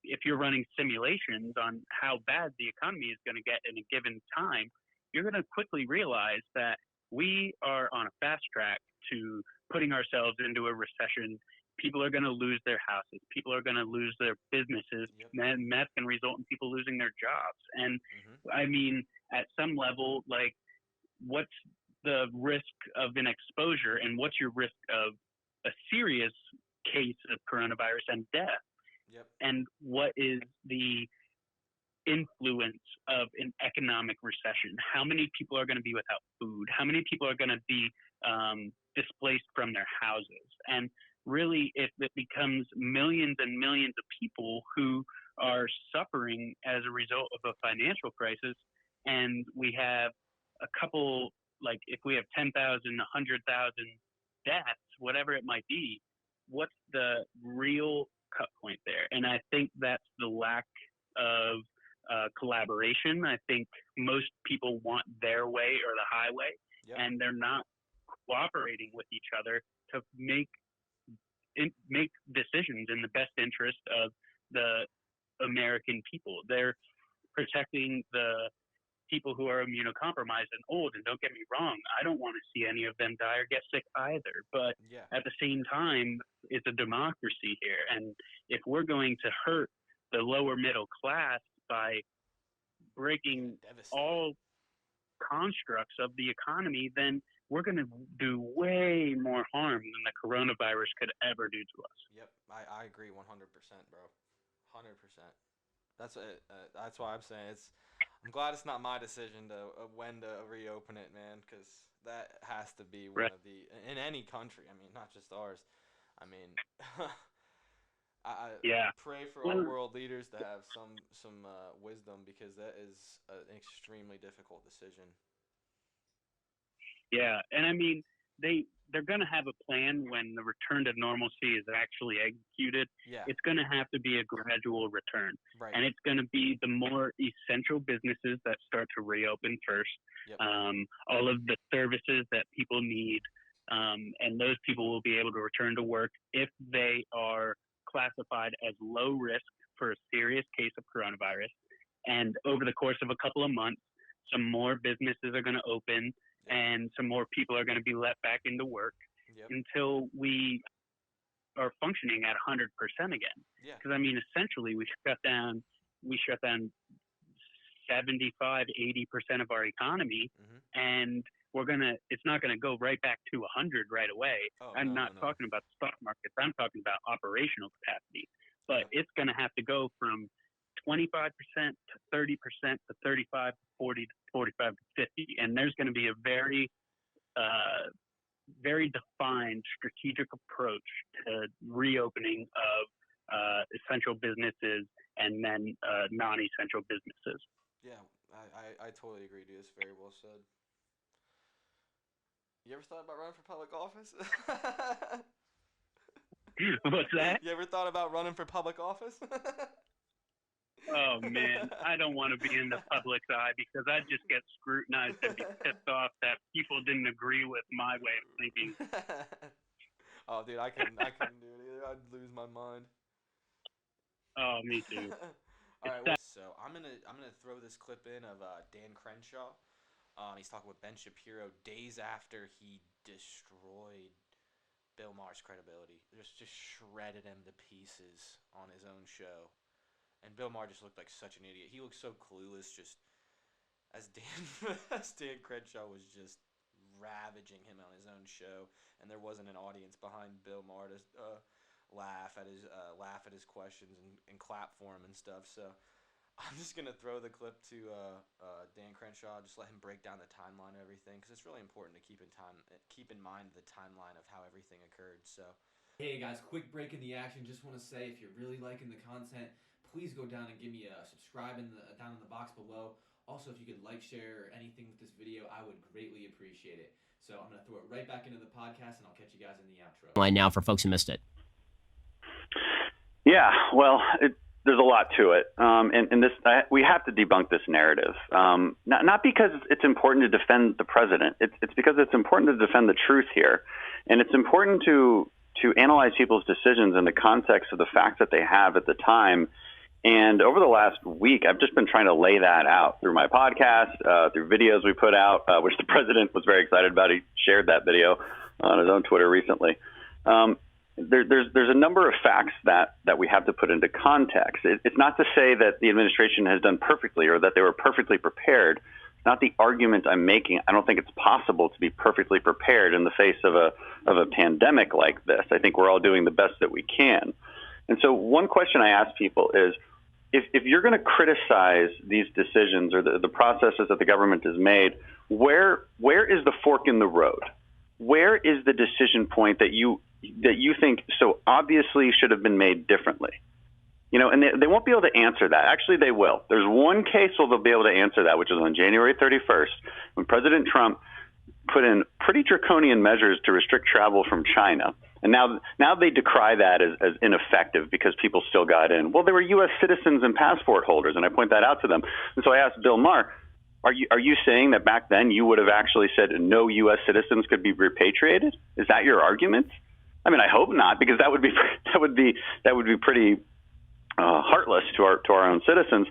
if you're running simulations on how bad the economy is going to get in a given time, you're going to quickly realize that we are on a fast track to putting ourselves into a recession. People are going to lose their houses. People are going to lose their businesses. And that's going to result in people losing their jobs. And I mean, at some level, like, what's the risk of an exposure and what's your risk of a serious case of coronavirus and death? Yep. And what is the influence of an economic recession? How many people are going to be without food? How many people are going to be displaced from their houses? And really, if it becomes millions and millions of people who are suffering as a result of a financial crisis, and we have a couple, like if we have 10,000, 100,000 deaths, whatever it might be, what's the real cut point there? And I think that's the lack of collaboration. I think most people want their way or the highway, and they're not cooperating with each other to make decisions in the best interest of the American people. They're protecting the people who are immunocompromised and old. And don't get me wrong, I don't want to see any of them die or get sick either. But at the same time, it's a democracy here. And if we're going to hurt the lower middle class by breaking all constructs of the economy, then we're going to do way more harm than the coronavirus could ever do to us. Yep, I agree 100%, bro. 100%. That's why I'm saying I'm glad it's not my decision to when to reopen it, man, because that has to be one of the, in any country. I mean, not just ours. I mean, I pray for all world leaders to have some wisdom, because that is an extremely difficult decision. Yeah, and I mean, they're going to have a plan when the return to normalcy is actually executed. Yeah. It's going to have to be a gradual return. Right. And it's going to be the more essential businesses that start to reopen first. Yep. All of the services that people need, and those people will be able to return to work if they are classified as low risk for a serious case of coronavirus. And over the course of a couple of months, some more businesses are going to open, and some more people are going to be let back into work until we are functioning at 100% again. Because I mean, essentially, we shut down 75-80% of our economy, and it's not gonna go right back to 100 right away. I'm not talking about the stock markets. I'm talking about operational capacity. But it's gonna have to go from 25% to 30% to 35 to 40 to 45 to 50, and there's going to be a very defined strategic approach to reopening of essential businesses and then non-essential businesses. Yeah, I totally agree, dude. It's very well said. You ever thought about running for public office? What's that? You ever thought about running for public office? Oh, man, I don't want to be in the public's eye because I'd just get scrutinized and be pissed off that people didn't agree with my way of thinking. Oh, dude, I couldn't do it either. I'd lose my mind. Oh, me too. All right, well, so I'm gonna throw this clip in of Dan Crenshaw. He's talking with Ben Shapiro days after he destroyed Bill Maher's credibility. Just shredded him to pieces on his own show. And Bill Maher just looked like such an idiot. He looked so clueless, just as Dan Crenshaw was just ravaging him on his own show, and there wasn't an audience behind Bill Maher to laugh at his questions and clap for him and stuff. So I'm just gonna throw the clip to Dan Crenshaw, just let him break down the timeline of everything, because it's really important to keep in mind the timeline of how everything occurred. So. Hey guys, quick break in the action. Just want to say, if you're really liking the content, please go down and give me a subscribe down in the box below. Also, if you could like, share, or anything with this video, I would greatly appreciate it. So I'm going to throw it right back into the podcast, and I'll catch you guys in the outro. Now for folks who missed it. Yeah, well, there's a lot to it. And we have to debunk this narrative. Not because it's important to defend the president. It's because it's important to defend the truth here. And it's important to analyze people's decisions in the context of the facts that they have at the time. And over the last week, I've just been trying to lay that out through my podcast, through videos we put out, which the president was very excited about. He shared that video on his own Twitter recently. There's a number of facts that we have to put into context. It's not to say that the administration has done perfectly or that they were perfectly prepared. It's not the argument I'm making. I don't think it's possible to be perfectly prepared in the face of a pandemic like this. I think we're all doing the best that we can. And so one question I ask people is, if you're going to criticize these decisions or the processes that the government has made, where is the fork in the road? Where is the decision point that you think so obviously should have been made differently? You know, and they won't be able to answer that. Actually, they will. There's one case where they'll be able to answer that, which is on January 31st, when President Trump put in pretty draconian measures to restrict travel from China. And now they decry that as ineffective because people still got in. Well, they were U.S. citizens and passport holders, and I point that out to them. And so I asked Bill Maher, are you saying that back then you would have actually said no U.S. citizens could be repatriated? Is that your argument? I mean, I hope not, because that would be pretty heartless to our own citizens.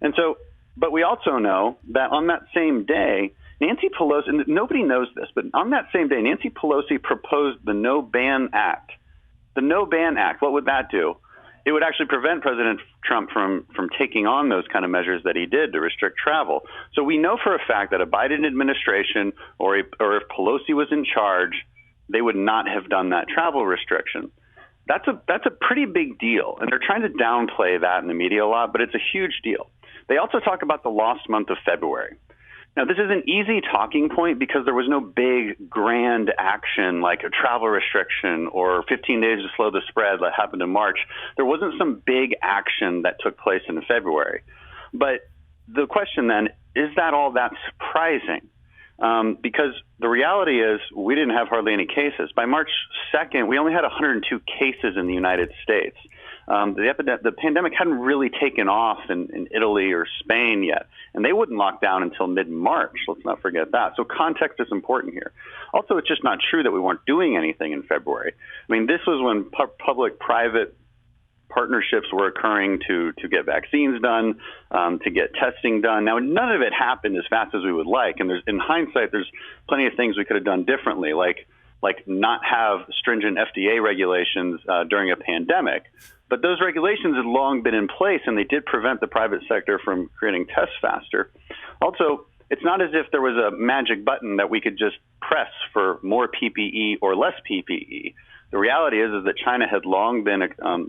And so, but we also know that on that same day, Nancy Pelosi, and nobody knows this, but on that same day, Nancy Pelosi proposed the No Ban Act. The No Ban Act, what would that do? It would actually prevent President Trump from taking on those kind of measures that he did to restrict travel. So we know for a fact that a Biden administration or if Pelosi was in charge, they would not have done that travel restriction. That's a pretty big deal, and they're trying to downplay that in the media a lot, but it's a huge deal. They also talk about the lost month of February. Now, this is an easy talking point because there was no big, grand action like a travel restriction or 15 days to slow the spread that happened in March. There wasn't some big action that took place in February. But the question then, is that all that surprising? Because the reality is we didn't have hardly any cases. By March 2nd, we only had 102 cases in the United States. The pandemic hadn't really taken off in Italy or Spain yet, and they wouldn't lock down until mid-March. Let's not forget that. So context is important here. Also, it's just not true that we weren't doing anything in February. I mean, this was when public-private partnerships were occurring to get vaccines done, to get testing done. Now, none of it happened as fast as we would like, and in hindsight, there's plenty of things we could have done differently, like not have stringent FDA regulations during a pandemic. But those regulations had long been in place, and they did prevent the private sector from creating tests faster. Also, it's not as if there was a magic button that we could just press for more PPE or less PPE. The reality is that China had long been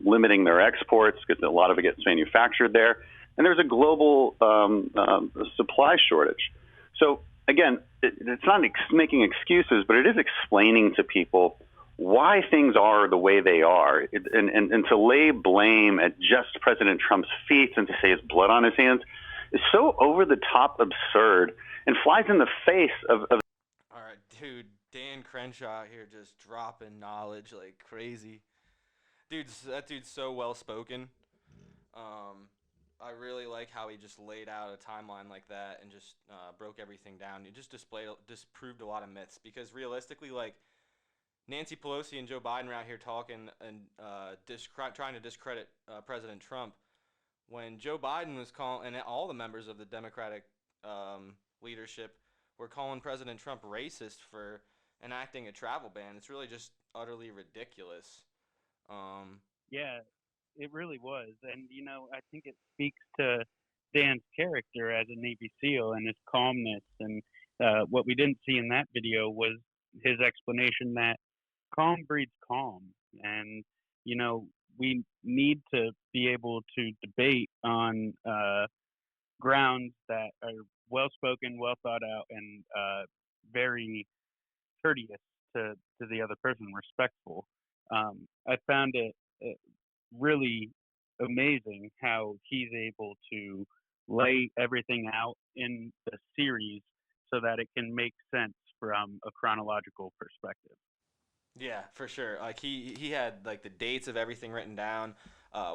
limiting their exports because a lot of it gets manufactured there, and there's a global supply shortage. So again, it's not making excuses, but it is explaining to people why things are the way they are, and to lay blame at just President Trump's feet and to say his blood on his hands is so over-the-top absurd and flies in the face of... All right, dude, Dan Crenshaw here just dropping knowledge like crazy. That dude's so well-spoken. I really like how he just laid out a timeline like that and just broke everything down. He just disproved a lot of myths because realistically, like, Nancy Pelosi and Joe Biden are out here talking and trying to discredit President Trump when Joe Biden was calling, and all the members of the Democratic leadership were calling President Trump racist for enacting a travel ban. It's really just utterly ridiculous. Yeah, it really was. And, I think it speaks to Dan's character as a Navy SEAL and his calmness. And what we didn't see in that video was his explanation that calm breeds calm. And, we need to be able to debate on grounds that are well-spoken, well thought out, and very courteous to the other person, respectful. I found it really amazing how he's able to lay everything out in the series so that it can make sense from a chronological perspective. Yeah, for sure. Like he had like the dates of everything written down,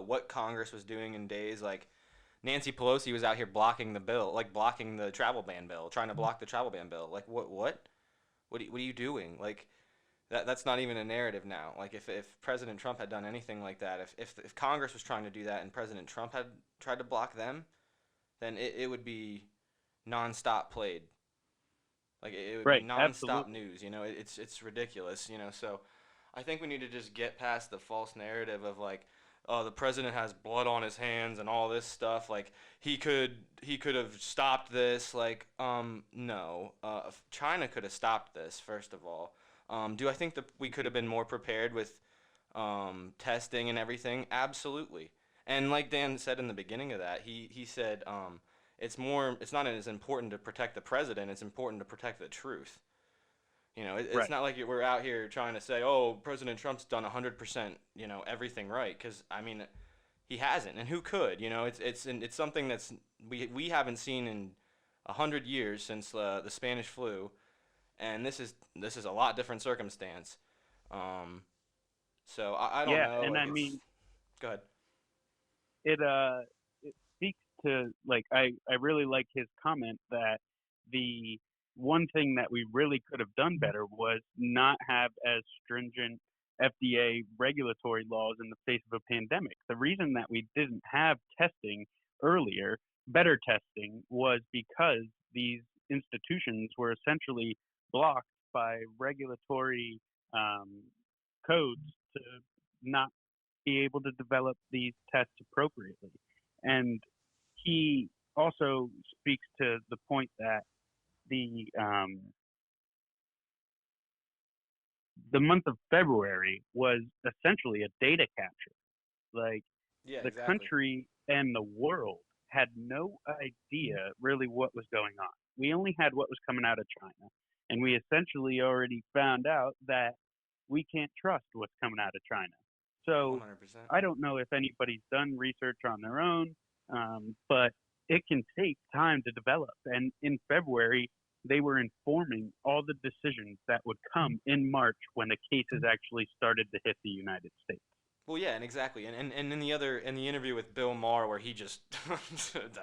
what Congress was doing in days. Like Nancy Pelosi was out here blocking the bill, like blocking the travel ban bill, trying to block the travel ban bill. Like what are you doing? Like that's not even a narrative now. Like if President Trump had done anything like that, if Congress was trying to do that and President Trump had tried to block them, then it would be nonstop played. Like it would Right, be nonstop absolutely. news. It's ridiculous. So I think we need to just get past the false narrative of like, oh, the president has blood on his hands and all this stuff. Like he could have stopped this. Like no, China could have stopped this. First of all, do I think that we could have been more prepared with testing and everything? Absolutely. And like Dan said in the beginning of that, he said it's not as important to protect the president, it's important to protect the truth. It's Right. not like we're out here trying to say, oh, President Trump's done 100%, everything right, because I mean he hasn't, and who could? It's something that's we haven't seen in 100 years since the Spanish flu, and this is a lot different circumstance. So I don't know. And like, I mean, go ahead. it speaks to, like, I really like his comment that the one thing that we really could have done better was not have as stringent FDA regulatory laws in the face of a pandemic. The reason that we didn't have testing earlier, better testing, was because these institutions were essentially blocked by regulatory codes to not be able to develop these tests appropriately. And he also speaks to the point that the month of February was essentially a data capture. Like, Yeah, the exactly. country and the world had no idea really what was going on. We only had what was coming out of China, and we essentially already found out that we can't trust what's coming out of China. So 100%. I don't know if anybody's done research on their own, but it can take time to develop. And in February, they were informing all the decisions that would come in March when the cases actually started to hit the United States. Well, yeah, and exactly, and in the interview with Bill Maher, where he just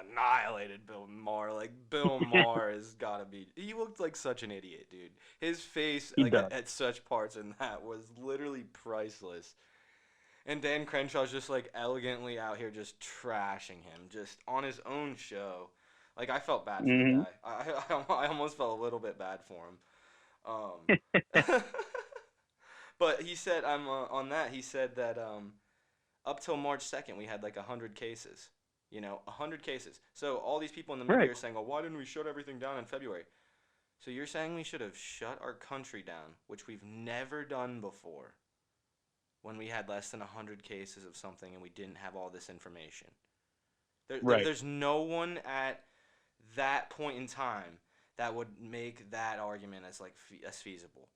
annihilated Bill Maher, like Bill Maher has gotta be. He looked like such an idiot, dude. His face, He like does. at such parts in that, was literally priceless. And Dan Crenshaw's just like elegantly out here just trashing him, just on his own show. Like, I felt bad for the guy. I almost felt a little bit bad for him. But he said, on that, he said that up till March 2nd, we had like 100 cases. 100 cases. So all these people in the media are saying, well, why didn't we shut everything down in February? So you're saying we should have shut our country down, which we've never done before, when we had less than 100 cases of something and we didn't have all this information. There's no one at that point in time that would make that argument as feasible.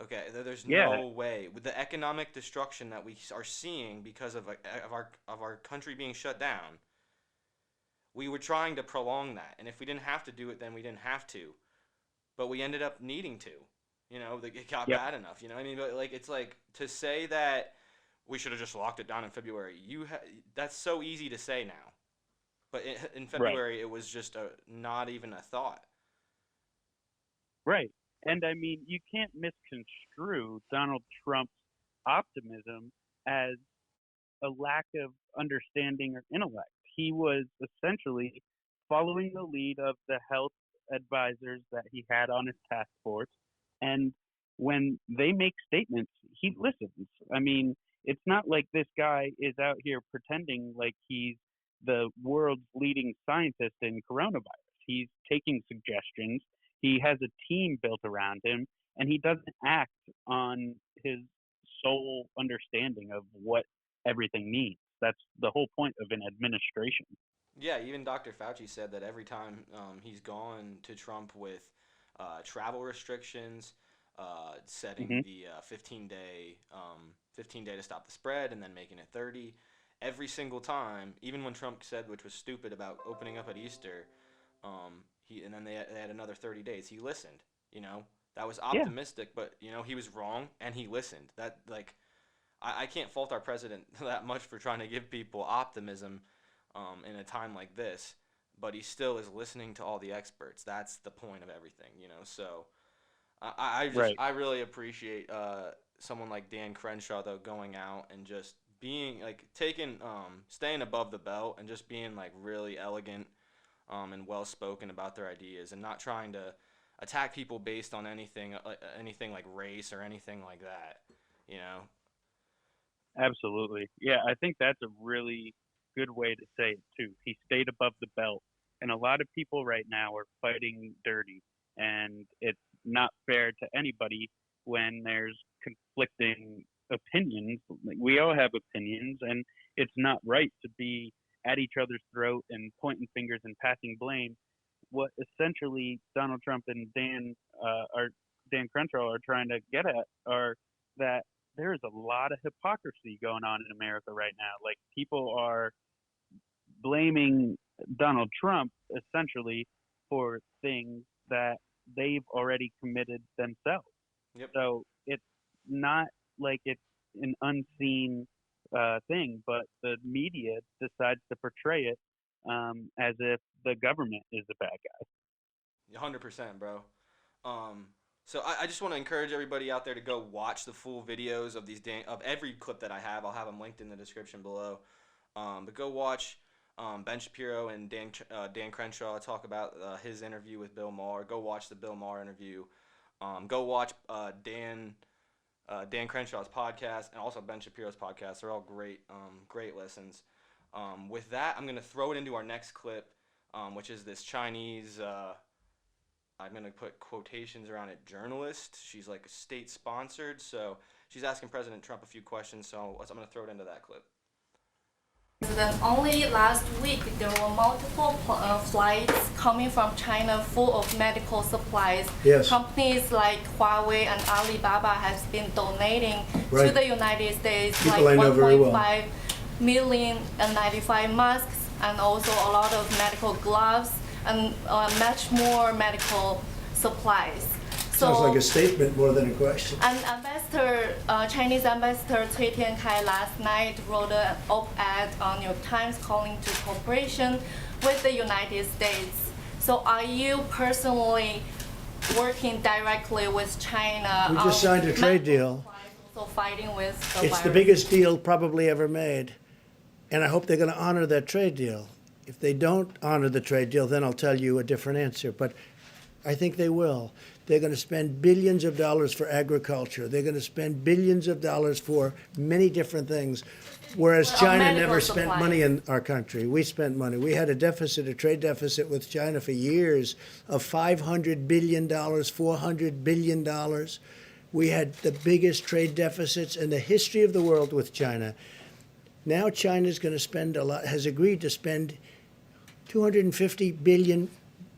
Okay, there's no way. With the economic destruction that we are seeing because of our country being shut down, we were trying to prolong that. And if we didn't have to do it, then we didn't have to. But we ended up needing to. It got bad enough. You know what I mean? But it's like, to say that we should have just locked it down in February. That's so easy to say now. But in February, it was just not even a thought. Right. And I mean, you can't misconstrue Donald Trump's optimism as a lack of understanding or intellect. He was essentially following the lead of the health advisors that he had on his task force. And when they make statements, he listens. I mean, it's not like this guy is out here pretending like he's the world's leading scientist in coronavirus. He's taking suggestions. He has a team built around him, and he doesn't act on his sole understanding of what everything means. That's the whole point of an administration. Yeah, even Dr. Fauci said that every time he's gone to Trump with travel restrictions, setting the 15-day to stop the spread and then making it 30, every single time, even when Trump said, which was stupid, about opening up at Easter, and then they had another 30 days. He listened. That was optimistic, but he was wrong, and he listened. That I can't fault our president that much for trying to give people optimism in a time like this, but he still is listening to all the experts. That's the point of everything, So I really appreciate someone like Dan Crenshaw, though, going out and just being staying above the belt and just being really elegant and well spoken about their ideas, and not trying to attack people based on anything like race or anything like that. Absolutely. Yeah, I think that's a really good way to say it too. He stayed above the belt, and a lot of people right now are fighting dirty, and it's not fair to anybody when there's conflicting opinions. We all have opinions, and it's not right to be at each other's throat and pointing fingers and passing blame. What essentially Donald Trump and Dan Crenshaw are trying to get at are that there is a lot of hypocrisy going on in America right now. Like, people are blaming Donald Trump essentially for things that they've already committed themselves. Yep. So it's not like it's an unseen thing, but the media decides to portray it as if the government is the bad guy. 100%, bro. So I just want to encourage everybody out there to go watch the full videos of of every clip that I have. I'll have them linked in the description below. But go watch Ben Shapiro and Dan Crenshaw talk about his interview with Bill Maher. Go watch the Bill Maher interview. Go watch Dan Crenshaw's podcast and also Ben Shapiro's podcast. They're all great listens. With that, I'm going to throw it into our next clip, which is this Chinese, I'm going to put quotations around it, journalist. She's like state-sponsored, so she's asking President Trump a few questions, so I'm going to throw it into that clip. Only last week, there were multiple flights coming from China full of medical supplies. Yes. Companies like Huawei and Alibaba has been donating to the United States People like I know very well. 1.5 million N95 masks, and also a lot of medical gloves and much more medical supplies. Sounds like a statement more than a question. And Chinese Ambassador Cui Tiankai last night wrote an op-ed on New York Times calling to cooperation with the United States. So are you personally working directly with China? We just signed a trade deal. So fighting with the It's virus. the biggest deal probably ever made. And I hope they're going to honor that trade deal. If they don't honor the trade deal, then I'll tell you a different answer. But I think they will. They're going to spend billions of dollars for agriculture. They're going to spend billions of dollars for many different things. Whereas Well, China medical never spent supplies. money in our country. We spent money. We had a deficit, a trade deficit with China for years of $500 billion, $400 billion. We had the biggest trade deficits in the history of the world with China. Now China's going to spend a lot, has agreed to spend 250 billion,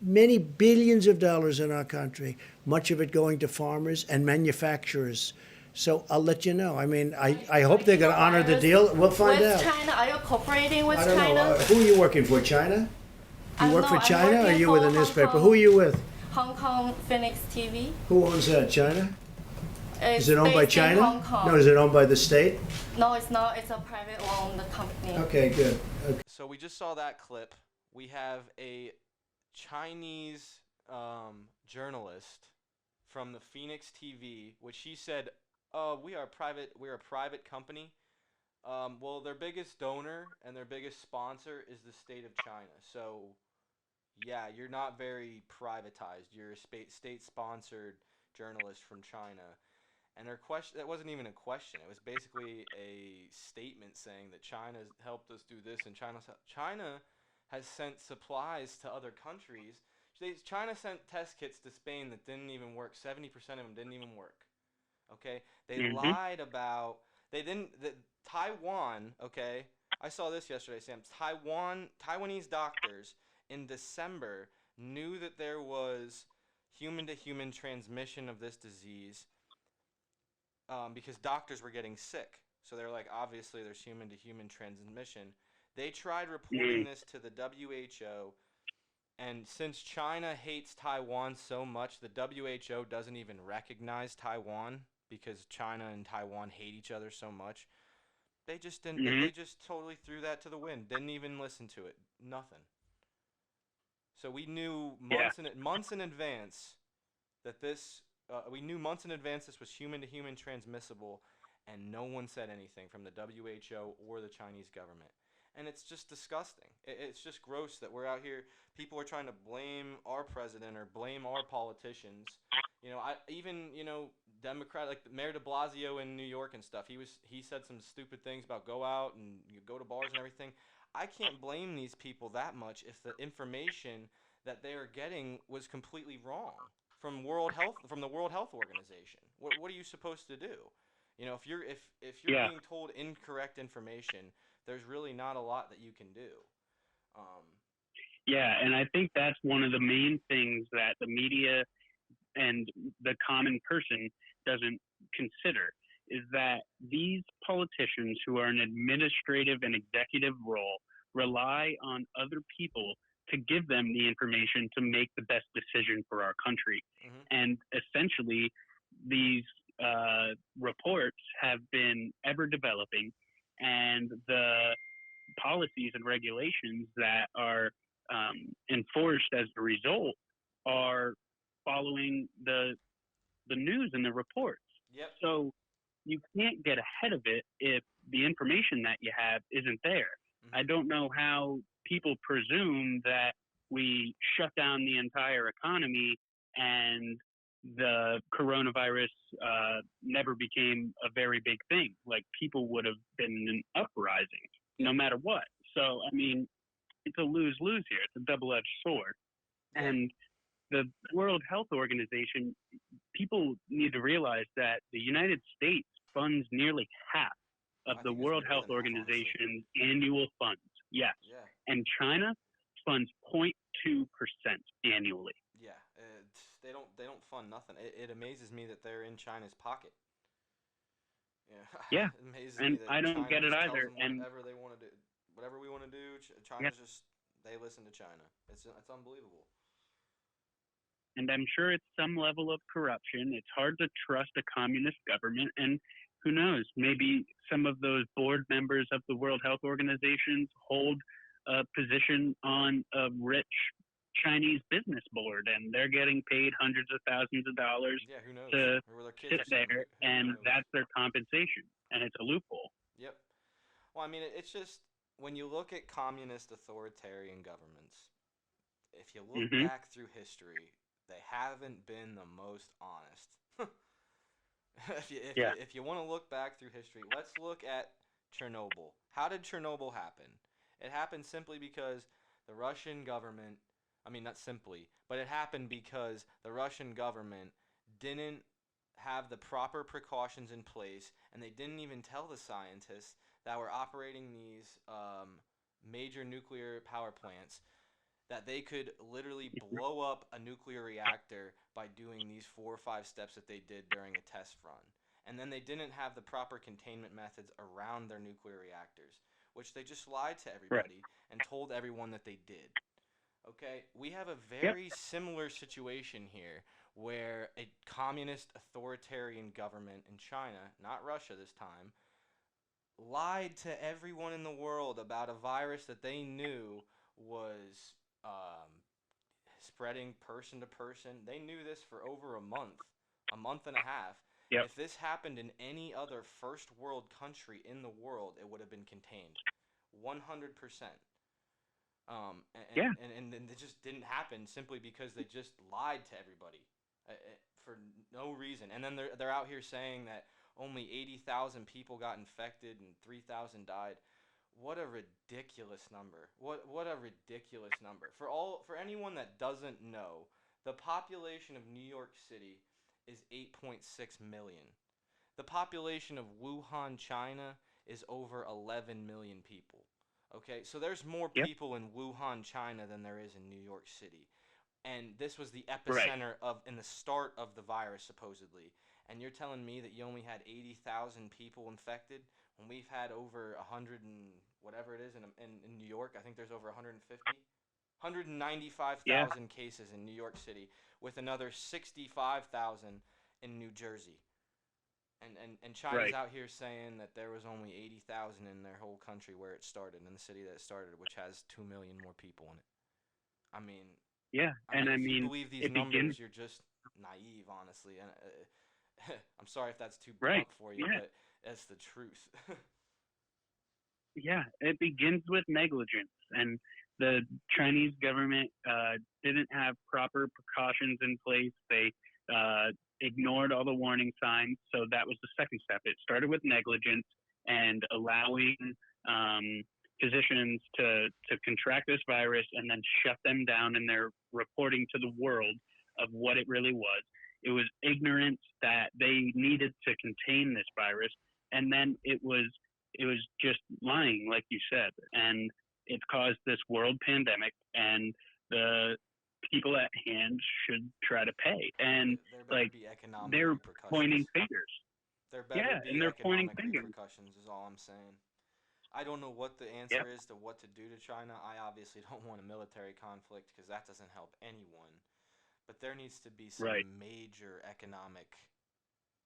many billions of dollars in our country, much of it going to farmers and manufacturers. So I'll let you know. I mean, I hope they're going to honor the deal. We'll find with out. China, are you cooperating with I don't China? know. Who are you working for? China? You work No, for I'm China or are working you with a for Hong newspaper? Kong. Who are you with? Hong Kong Phoenix TV. Who owns that? China? It's Is it owned by based in China? Hong Kong. No, is it owned by the state? No, it's not. It's a private owned company. Okay, good. Okay. So we just saw that clip. We have a Chinese journalist from the Phoenix TV, which she said, we are private. We're a private company. Well, their biggest donor and their biggest sponsor is the state of China. So, yeah, you're not very privatized. You're a state-sponsored journalist from China. And her question, that wasn't even a question. It was basically a statement saying that China's helped us do this, and China has sent supplies to other countries. China sent test kits to Spain that didn't even work. 70% of them didn't even work. Okay? They lied about, Taiwan, okay? I saw this yesterday, Sam. Taiwanese doctors in December knew that there was human-to-human transmission of this disease because doctors were getting sick. So they're like, obviously there's human-to-human transmission. They tried reporting this to the WHO, and since China hates Taiwan so much, the WHO doesn't even recognize Taiwan because China and Taiwan hate each other so much. They just didn't. They just totally threw that to the wind. Didn't even listen to it. Nothing. So we knew months in advance that this. We knew months in advance this was human-to-human transmissible, and no one said anything from the WHO or the Chinese government. And it's just disgusting. It's just gross that we're out here. People are trying to blame our president or blame our politicians. You know, Democrat, like Mayor de Blasio in New York and stuff. He said some stupid things about go out and you go to bars and everything. I can't blame these people that much if the information that they are getting was completely wrong from the World Health Organization. What are you supposed to do? You know, if you're being told incorrect information, there's really not a lot that you can do. Yeah, and I think that's one of the main things that the media and the common person doesn't consider is that these politicians who are in administrative and executive role rely on other people to give them the information to make the best decision for our country. And essentially, these reports have been ever developing, and the policies and regulations that are enforced as a result are following the news and the reports. Yep. So you can't get ahead of it if the information that you have isn't there. I don't know how people presume that we shut down the entire economy and the coronavirus never became a very big thing. Like, people would have been in an uprising no matter what. So, I mean, it's a lose-lose here. It's a double-edged sword. And the World Health Organization, people need to realize that the United States funds nearly half of the World Health Organization's annual funds. Yes. Yeah. And China funds 0.2% annually. Yeah. They don't fund nothing. It amazes me that they're in China's pocket. Yeah. It amazes And me that I don't China get it just either. tells them And whatever they want to do, whatever we want to do, China's just, they listen to China. It's unbelievable. And I'm sure it's some level of corruption. It's hard to trust a communist government. And who knows, maybe some of those board members of the World Health Organization hold a position on a rich Chinese business board, and they're getting paid hundreds of thousands of dollars Yeah, who knows? to Or their kids sit or something. there, Who and knows? that's their compensation, and it's a loophole. Yep. Well, I mean, it's just when you look at communist authoritarian governments, if you look Hmm. back through history, they haven't been the most honest. Yeah. If you want to look back through history, let's look at Chernobyl. How did Chernobyl happen? It happened simply because the Russian government, I mean, not simply, but it happened because the Russian government didn't have the proper precautions in place, and they didn't even tell the scientists that were operating these major nuclear power plants that they could literally blow up a nuclear reactor by doing these 4 or 5 steps that they did during a test run. And then they didn't have the proper containment methods around their nuclear reactors, which they just lied to everybody and told everyone that they did. Okay, we have a very similar situation here where a communist authoritarian government in China, not Russia this time, lied to everyone in the world about a virus that they knew was spreading person to person. They knew this for over a month and a half. Yep. If this happened in any other first world country in the world, it would have been contained, 100%. And it just didn't happen simply because they just lied to everybody for no reason. And then they're out here saying that only 80,000 people got infected and 3,000 died. What a ridiculous number. What a ridiculous number. For anyone that doesn't know, the population of New York City is 8.6 million. The population of Wuhan, China is over 11 million people. Okay, so there's more people in Wuhan, China than there is in New York City. And this was the epicenter in the start of the virus, supposedly. And you're telling me that you only had 80,000 people infected when we've had over 100 and whatever it is in New York. I think there's over 150. 195,000 cases in New York City with another 65,000 in New Jersey. And China's out here saying that there was only 80,000 in their whole country where it started, in the city that it started, which has 2 million more people in it. I mean, if you believe these numbers, you're just naive, honestly. And I'm sorry if that's too blunt for you, but that's the truth. Yeah, it begins with negligence, and the Chinese government didn't have proper precautions in place. They ignored all the warning signs, so that was the second step. It started with negligence and allowing physicians to contract this virus and then shut them down in their reporting to the world of what it really was. It was ignorance that they needed to contain this virus, and then it was just lying, like you said, and it's caused this world pandemic, and the people at hand should try to pay. And they're pointing fingers. There better be and they're pointing economic fingers. repercussions is all I'm saying. I don't know what the answer is to what to do to China. I obviously don't want a military conflict because that doesn't help anyone. But there needs to be some major economic,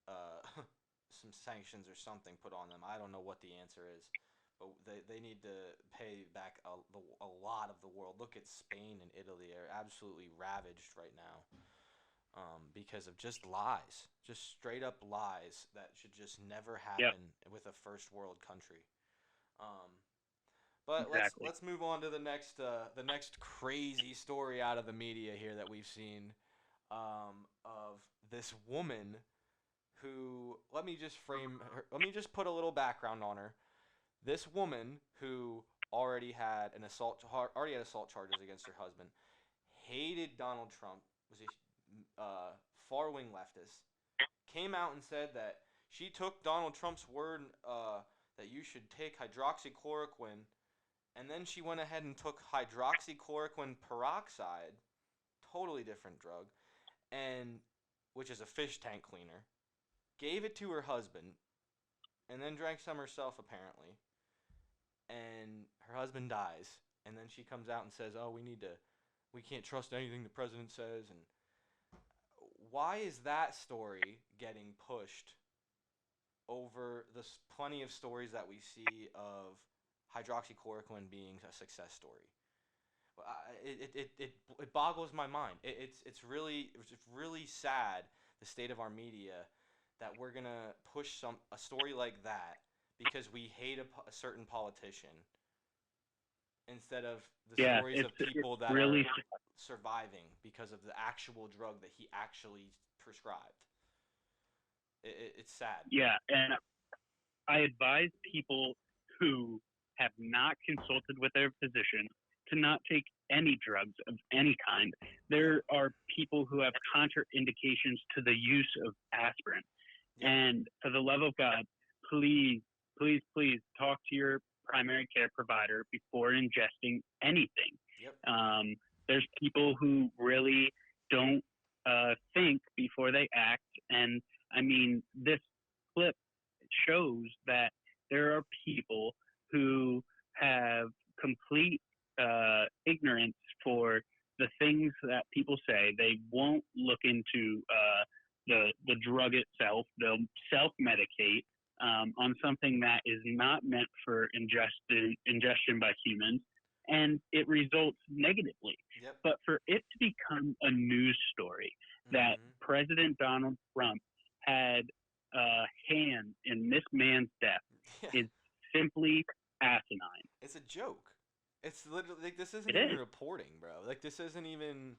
some sanctions or something put on them. I don't know what the answer is, but they need to pay back a lot of the world. Look at Spain and Italy; they're absolutely ravaged right now because of just lies, just straight up lies that should just never happen with a first world country. But let's move on to the next crazy story out of the media here that we've seen of this woman who, let me just put a little background on her. This woman who already had assault charges against her husband, hated Donald Trump, was a far-wing leftist, came out and said that she took Donald Trump's word that you should take hydroxychloroquine, and then she went ahead and took hydroxychloroquine peroxide, totally different drug, and which is a fish tank cleaner, gave it to her husband, and then drank some herself apparently, and her husband dies, and then she comes out and says, "Oh, we can't trust anything the president says." And why is that story getting pushed over the plenty of stories that we see of hydroxychloroquine being a success story? It boggles my mind. It's really sad, the state of our media, that we're gonna push a story like that because we hate a certain politician instead of the Yeah, stories of people that really are surviving because of the actual drug that he actually prescribed. It's sad. yeah, and I advise people who have not consulted with their physician to not take any drugs of any kind. There are people who have contraindications to the use of aspirin. Yep. And for the love of God, please, please, please talk to your primary care provider before ingesting anything. Yep. There's people who really don't think before they act. And I mean, this clip shows that there are people who have complete ignorance for the things that people say. They won't look into the drug itself. They'll self-medicate on something that is not meant for ingestion by humans, and it results negatively. Yep. But for it to become a news story that President Donald Trump had a hand in this man's death is simply asinine. It's a joke. It's literally like, this isn't It even is. reporting, bro. Like, this isn't even.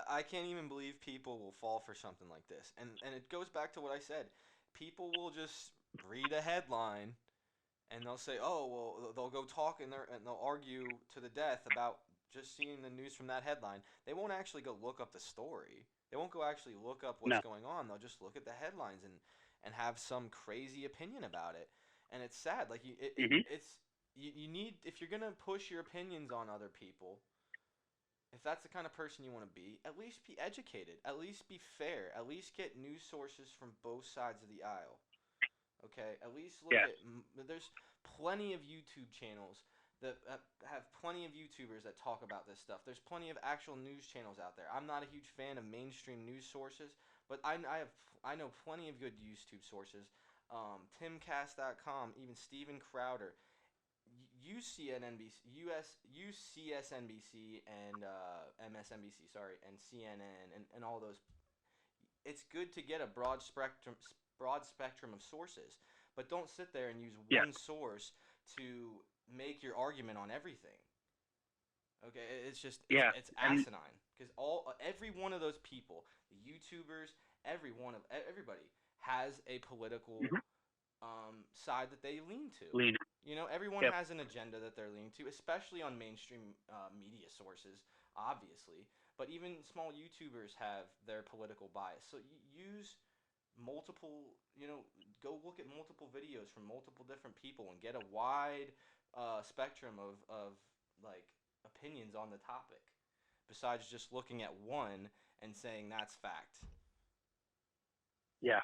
I can't even believe people will fall for something like this. And it goes back to what I said. People will just read a headline, and they'll say, "Oh, well," they'll go talk and they'll argue to the death about just seeing the news from that headline. They won't actually go look up the story. They won't go actually look up what's going on. They'll just look at the headlines and have some crazy opinion about it. And it's sad. Like, you need, if you're gonna push your opinions on other people, if that's the kind of person you want to be, at least be educated, at least be fair, at least get news sources from both sides of the aisle. Okay, at least look at. There's plenty of YouTube channels that have plenty of YouTubers that talk about this stuff. There's plenty of actual news channels out there. I'm not a huge fan of mainstream news sources, but I know plenty of good YouTube sources. Timcast.com, even Steven Crowder, UCSNBC and MSNBC, sorry, and CNN and all those. It's good to get a broad spectrum of sources, but don't sit there and use one source to make your argument on everything. Okay, it's just it's asinine, because every one of those people, the YouTubers, everybody has a political side that they lean to. You know, everyone has an agenda that they're leaning to, especially on mainstream media sources, obviously. But even small YouTubers have their political bias. So use multiple, go look at multiple videos from multiple different people and get a wide spectrum of like opinions on the topic, besides just looking at one and saying that's fact. Yeah.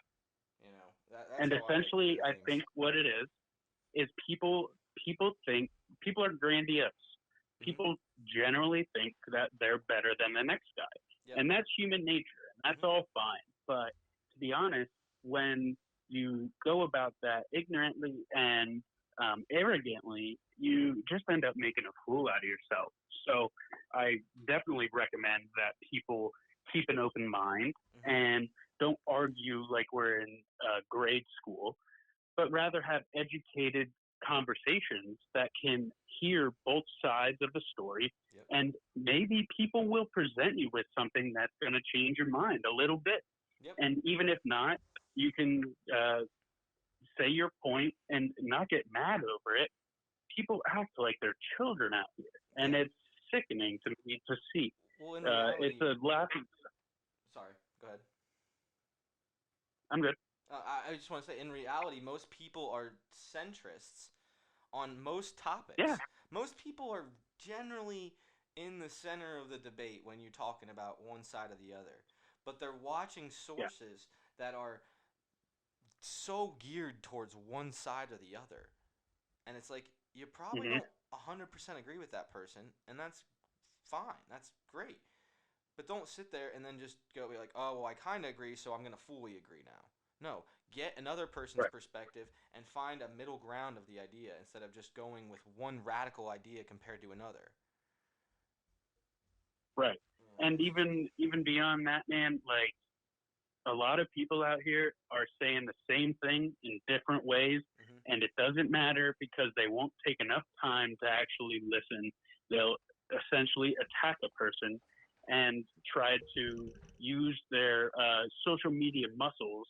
That's and essentially, I think what it is people think people are grandiose. People generally think that they're better than the next guy, and that's human nature, and that's all fine. But to be honest, when you go about that ignorantly and arrogantly, you just end up making a fool out of yourself. So I definitely recommend that people keep an open mind and don't argue like we're in grade school, but rather have educated conversations that can hear both sides of the story. And maybe people will present you with something that's going to change your mind a little bit. And even if not, you can say your point and not get mad over it. People act like they're children out here, and it's sickening to me to see. Well, in reality, it's a laughing. Sorry, go ahead. I'm good. I just want to say, in reality, most people are centrists on most topics. Yeah. Most people are generally in the center of the debate when you're talking about one side or the other. But they're watching sources that are so geared towards one side or the other. And it's like, you probably don't 100% agree with that person, and that's fine. That's great. But don't sit there and then just go be like, oh, well, I kind of agree, so I'm going to fully agree now. No, get another person's perspective and find a middle ground of the idea instead of just going with one radical idea compared to another. Right. And even beyond that, man, like a lot of people out here are saying the same thing in different ways, and it doesn't matter because they won't take enough time to actually listen. They'll essentially attack a person and try to use their social media muscles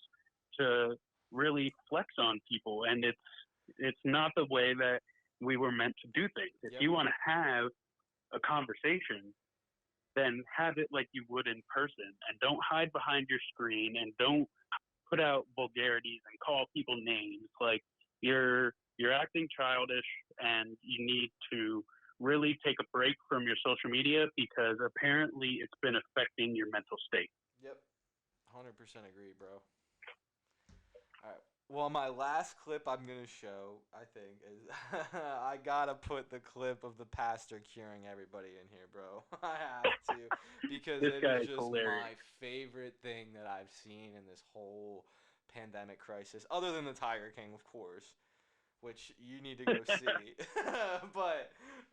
to really flex on people, and it's not the way that we were meant to do things. If you want to have a conversation, then have it like you would in person, and don't hide behind your screen, and don't put out vulgarities and call people names. Like you're acting childish, and you need to really take a break from your social media because apparently it's been affecting your mental state. Yep. 100% agree, bro. All right. Well, my last clip I'm going to show, I think, is I got to put the clip of the pastor curing everybody in here, bro. I have to, because it is just hilarious. my favorite thing that I've seen in this whole pandemic crisis, other than the Tiger King, of course, which you need to go see. But,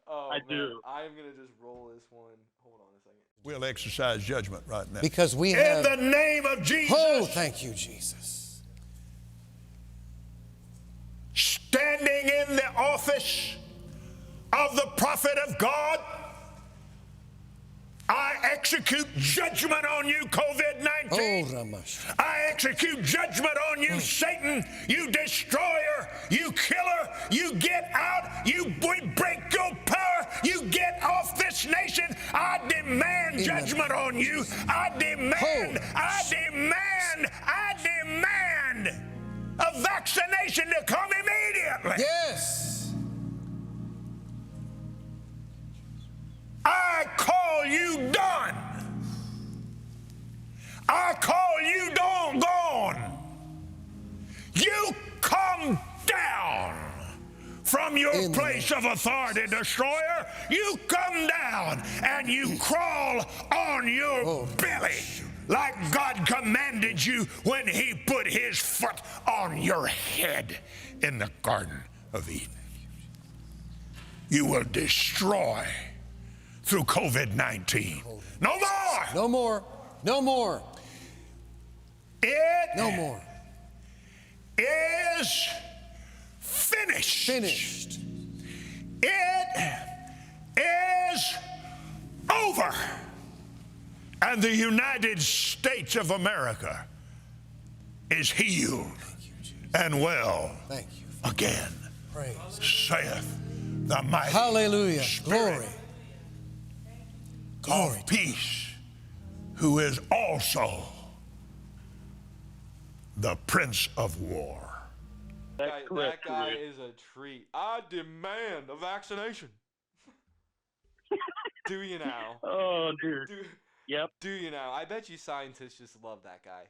I man, do. I'm going to just roll this one. Hold on a second. We'll exercise judgment right now. Because we have... In the name of Jesus. Oh, thank you, Jesus. Standing in the office of the prophet of God, I execute judgment on you, COVID-19. Oh, Ramash. I execute judgment on you, Satan, you destroyer, you killer. You get out, we break your power, you get off this nation. I demand judgment on you. I demand a vaccination to come immediately. Yes. I call you done. I call you gone. You come down from your place of authority, destroyer. You come down and you crawl on your belly like God commanded you when he put his foot on your head in the Garden of Eden. You will destroy through COVID-19. No more. No more. No more. No more. Is finished. Finished. It is over. And the United States of America is healed and well again, saith the mighty Hallelujah. Spirit Glory. of peace, who is also the Prince of War. That guy is a treat. I demand a vaccination. Do you now? Oh, dude. Yep. Do you now? I bet you scientists just love that guy.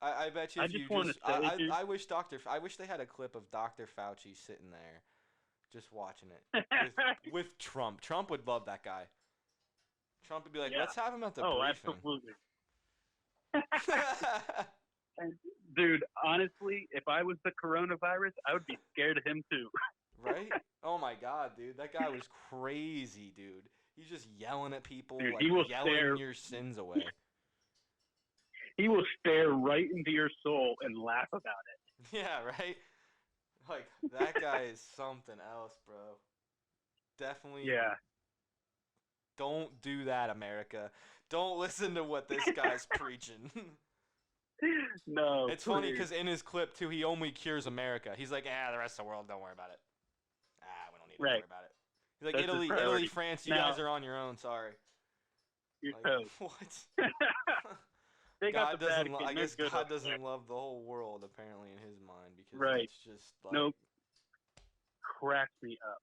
I bet you. I just want to say, dude. I wish they had a clip of Dr. Fauci sitting there, just watching it with Trump. Trump would love that guy. Trump would be like, let's have him at the briefing. Absolutely. Dude, honestly, if I was the coronavirus, I would be scared of him too. Right? Oh my God, dude. That guy was crazy, dude. He's just yelling at people, dude, like he will yelling your sins away. He will stare right into your soul and laugh about it. Yeah, right? Like, that guy is something else, bro. Definitely. Yeah. Don't do that, America. Don't listen to what this guy's preaching. No. It's funny because in his clip, too, he only cures America. He's like, the rest of the world, don't worry about it. We don't need to worry about it. He's like, That's Italy, France, you guys are on your own. Sorry. You're like, toast. What? They got God the doesn't. Vatican. I guess They're good God up doesn't there. love the whole world, apparently, in his mind, because Right. it's just like. Nope. Cracks me up.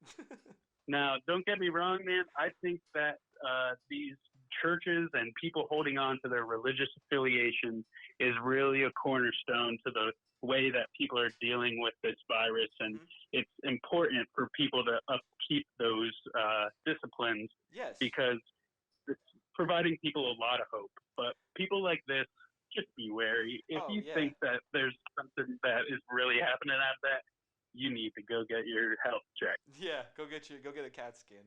Now, don't get me wrong, man. I think that these churches and people holding on to their religious affiliation is really a cornerstone to the way that people are dealing with this virus, and it's important for people to upkeep those disciplines. Yes. Because it's providing people a lot of hope. But people like this, just be wary. If you think that there's something that is really happening out of that, you need to go get your health checked. Yeah, go get a CAT scan.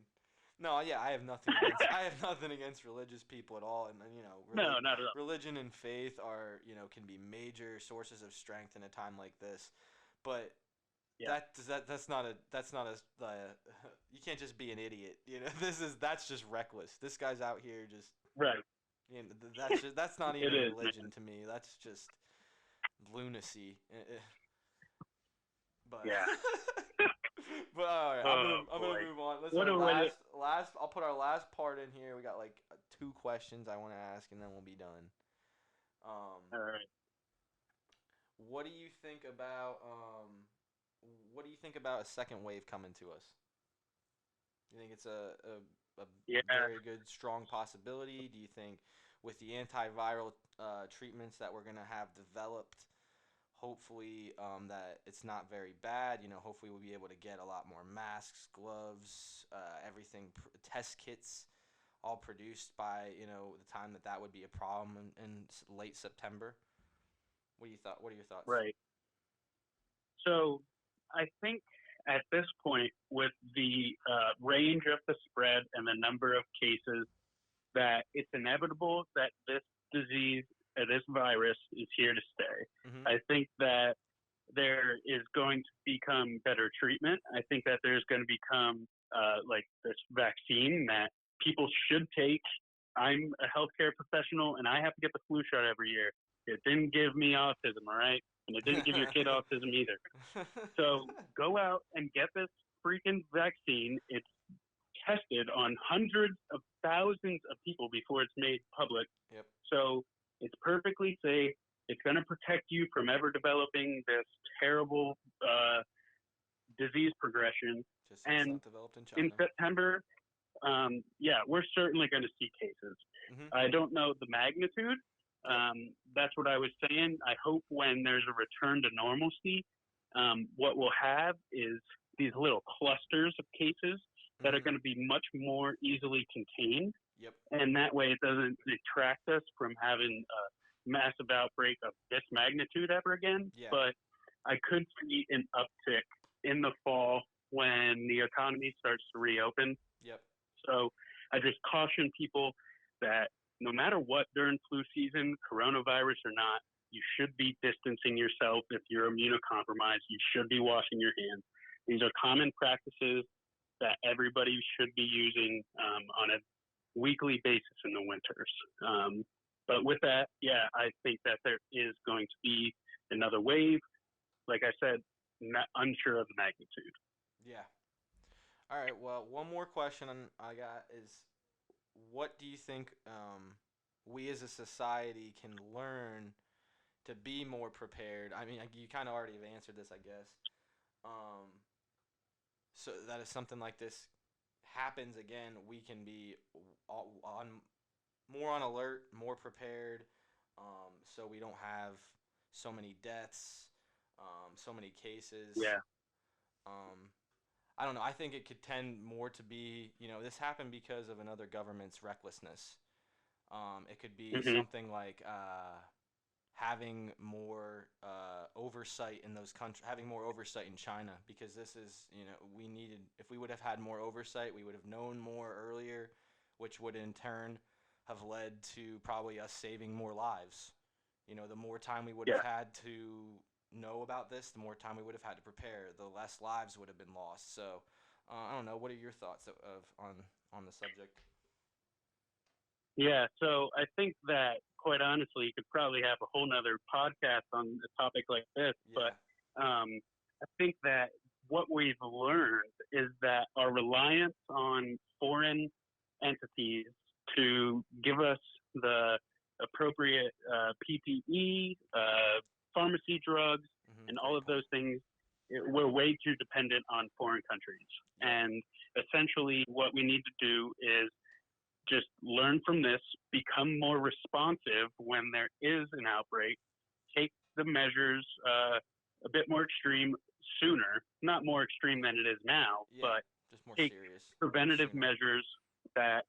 No, yeah, I have nothing against religious people at all, and No, not at all. religion and faith are can be major sources of strength in a time like this, but Yeah. that's not you can't just be an idiot, that's just reckless. This guy's out here just Right. that's not It even is, religion man. to me. That's just lunacy. But Yeah. but all right, Oh, I'm boy. gonna move on. Let's What our a way to- last. I'll put our last part in here. We got like 2 questions I want to ask, and then we'll be done. All right. What do you think about a second wave coming to us? You think it's a Yeah. very good, strong possibility? Do you think with the antiviral treatments that we're gonna have developed, hopefully that it's not very bad? Hopefully we'll be able to get a lot more masks, gloves, everything, test kits, all produced by the time that would be a problem in late September. What are your thoughts? Right. So I think at this point, with the range of the spread and the number of cases, that it's inevitable that this disease, this virus, is here to stay. Mm-hmm. I think that there is going to become better treatment. I think that there's going to become like this vaccine that people should take. I'm a healthcare professional, and I have to get the flu shot every year. It didn't give me autism, all right? And it didn't give your kid autism either. So go out and get this freaking vaccine. It's tested on hundreds of thousands of people before it's made public. Yep. So it's perfectly safe. It's going to protect you from ever developing this terrible disease progression. Just so it's And not developed in China. in September, we're certainly going to see cases. Mhm. I don't know the magnitude. That's what I was saying. I hope when there's a return to normalcy, what we'll have is these little clusters of cases that are Mhm. going to be much more easily contained. Yep. And that way it doesn't detract us from having a massive outbreak of this magnitude ever again. Yeah. But I could see an uptick in the fall when the economy starts to reopen. Yep. So I just caution people that no matter what during flu season, coronavirus or not, you should be distancing yourself. If you're immunocompromised, you should be washing your hands. These are common practices that everybody should be using on a weekly basis in the winters. But with that, yeah, I think that there is going to be another wave. Like I said, not unsure of the magnitude. Yeah. All right. Well, one more question I got is, what do you think we as a society can learn to be more prepared? I mean, you kind of already have answered this, I guess. So that if something like this happens again, we can be more on alert, more prepared, so we don't have so many deaths, so many cases. Yeah. I don't know. I think it could tend more to be, this happened because of another government's recklessness. It could be something like having more oversight in those countries, having more oversight in China, because this is, if we would have had more oversight, we would have known more earlier, which would in turn have led to probably us saving more lives. The more time we would have had to know about this, the more time we would have had to prepare, the less lives would have been lost. So I don't know, what are your thoughts on the subject? Yeah, so I think that, quite honestly, you could probably have a whole nother podcast on a topic like this. Yeah. But I think that what we've learned is that our reliance on foreign entities to give us the appropriate PPE, pharmacy drugs, and all of those things, we're way too dependent on foreign countries. And essentially what we need to do is just learn from this, become more responsive when there is an outbreak, take the measures a bit more extreme sooner, not more extreme than it is now, but just more take serious preventative sooner. measures that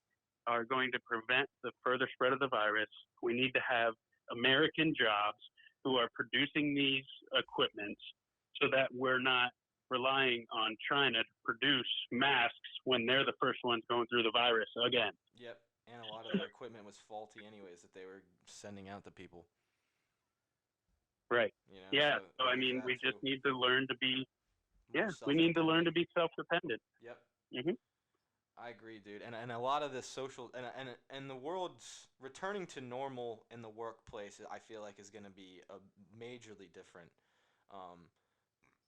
are going to prevent the further spread of the virus. We need to have American jobs who are producing these equipments so that we're not relying on China to produce masks when they're the first ones going through the virus again. Yep. And a lot of their equipment was faulty anyways that they were sending out to people. Right. You know, Yeah. So I there's mean, that we just too. need to learn to be. More Yeah, we need to learn to self-dependent. be self-dependent. Yep. Mhm. I agree, dude. And a lot of this social and the world's returning to normal in the workplace, I feel like is going to be a majorly different.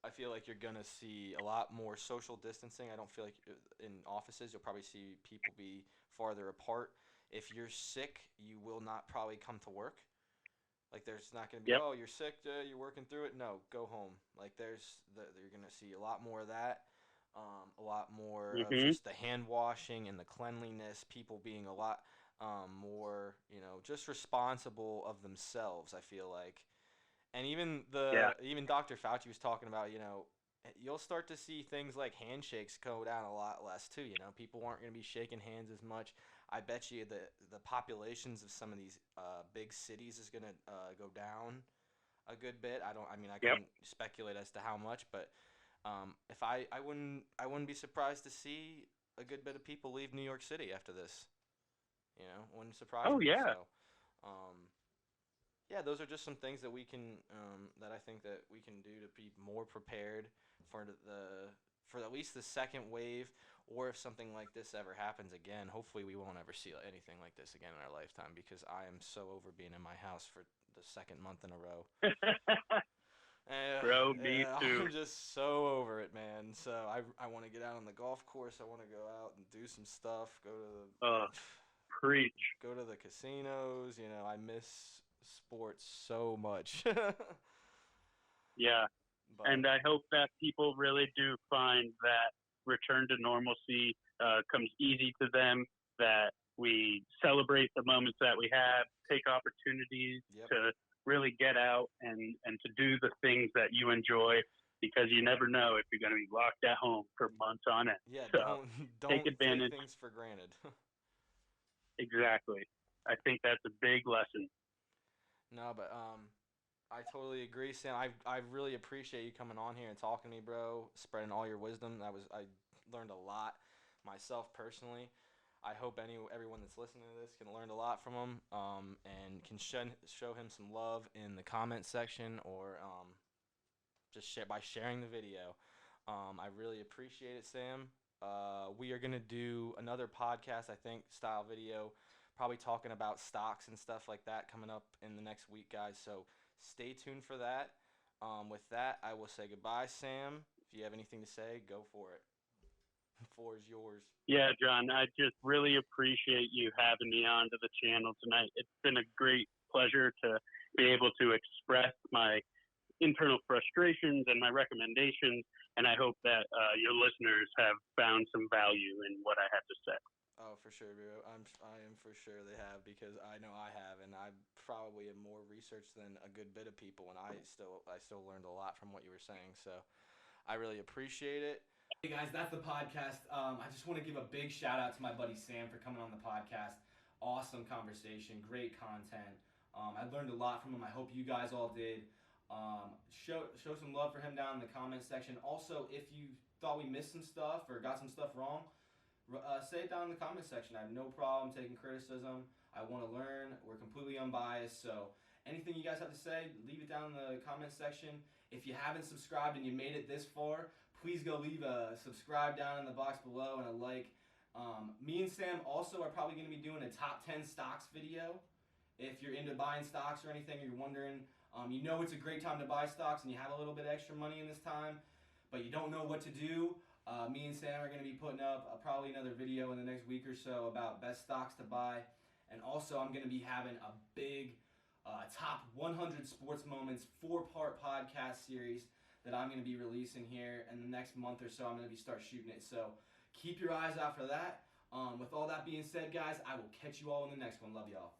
I feel like you're going to see a lot more social distancing. I don't feel like in offices you'll probably see people be farther apart. If you're sick, you will not probably come to work. Like there's not going to be, Yep. oh, you're sick, you're working through it. No, go home. Like you're going to see a lot more of that. A lot more of Mhm. just the hand washing and the cleanliness. People being a lot more, just responsible of themselves. I feel like, and even Yeah. even Dr. Fauci was talking about, you'll start to see things like handshakes go down a lot less too. People aren't going to be shaking hands as much. I bet you the populations of some of these big cities is going to go down a good bit. I Yep. couldn't speculate as to how much, but if I wouldn't be surprised to see a good bit of people leave New York City after this. Wouldn't surprise Oh me. yeah. So, yeah, those are just some things that we can that I think that we can do to be more prepared for at least the second wave, or if something like this ever happens again. Hopefully, we won't ever see anything like this again in our lifetime, because I am so over being in my house for the second month in a row. Bro, me too. I'm just so over it, man. So I want to get out on the golf course. I want to go out and do some stuff. Preach. Go to the casinos. I miss sports so much. Yeah. But, And I hope that people really do find that return to normalcy comes easy to them, that we celebrate the moments that we have, take opportunities Yep. to really get out and to do the things that you enjoy, because you never know if you're going to be locked at home for months on end. yeah, So don't take advantage. things for granted. Exactly. I think that's a big lesson. No, but I totally agree, Sam. I really appreciate you coming on here and talking to me, bro. Spreading all your wisdom. I learned a lot myself personally. I hope everyone that's listening to this can learn a lot from him, and can show him some love in the comment section, or just by sharing the video. I really appreciate it, Sam. We are gonna do another podcast, I think, style video, probably talking about stocks and stuff like that coming up in the next week, guys. So stay tuned for that. With that, I will say goodbye, Sam. If you have anything to say, go for it. The floor is yours. Yeah, John, I just really appreciate you having me onto the channel tonight. It's been a great pleasure to be able to express my internal frustrations and my recommendations, and I hope that your listeners have found some value in what I had to say. Oh, for sure, bro. I am for sure they have, because I know I have, and I probably am more researched than a good bit of people, and I still learned a lot from what you were saying. So I really appreciate it. Hey guys, that's the podcast. I just want to give a big shout out to my buddy Sam for coming on the podcast. Awesome conversation, great content. I learned a lot from him. I hope you guys all did. Show some love for him down in the comment section. Also, if you thought we missed some stuff or got some stuff wrong, say it down in the comment section. I have no problem taking criticism. I want to learn. We're completely unbiased. So anything you guys have to say, leave it down in the comment section. If you haven't subscribed and you made it this far, please go leave a subscribe down in the box below and a like. Me and Sam also are probably going to be doing a top 10 stocks video. If you're into buying stocks or anything, or you're wondering, it's a great time to buy stocks and you have a little bit extra money in this time, but you don't know what to do. Me and Sam are going to be putting up probably another video in the next week or so about best stocks to buy. And also I'm going to be having a big top 100 sports moments 4-part podcast series that I'm going to be releasing here in the next month or so. I'm going to start shooting it. So keep your eyes out for that. With all that being said, guys, I will catch you all in the next one. Love y'all.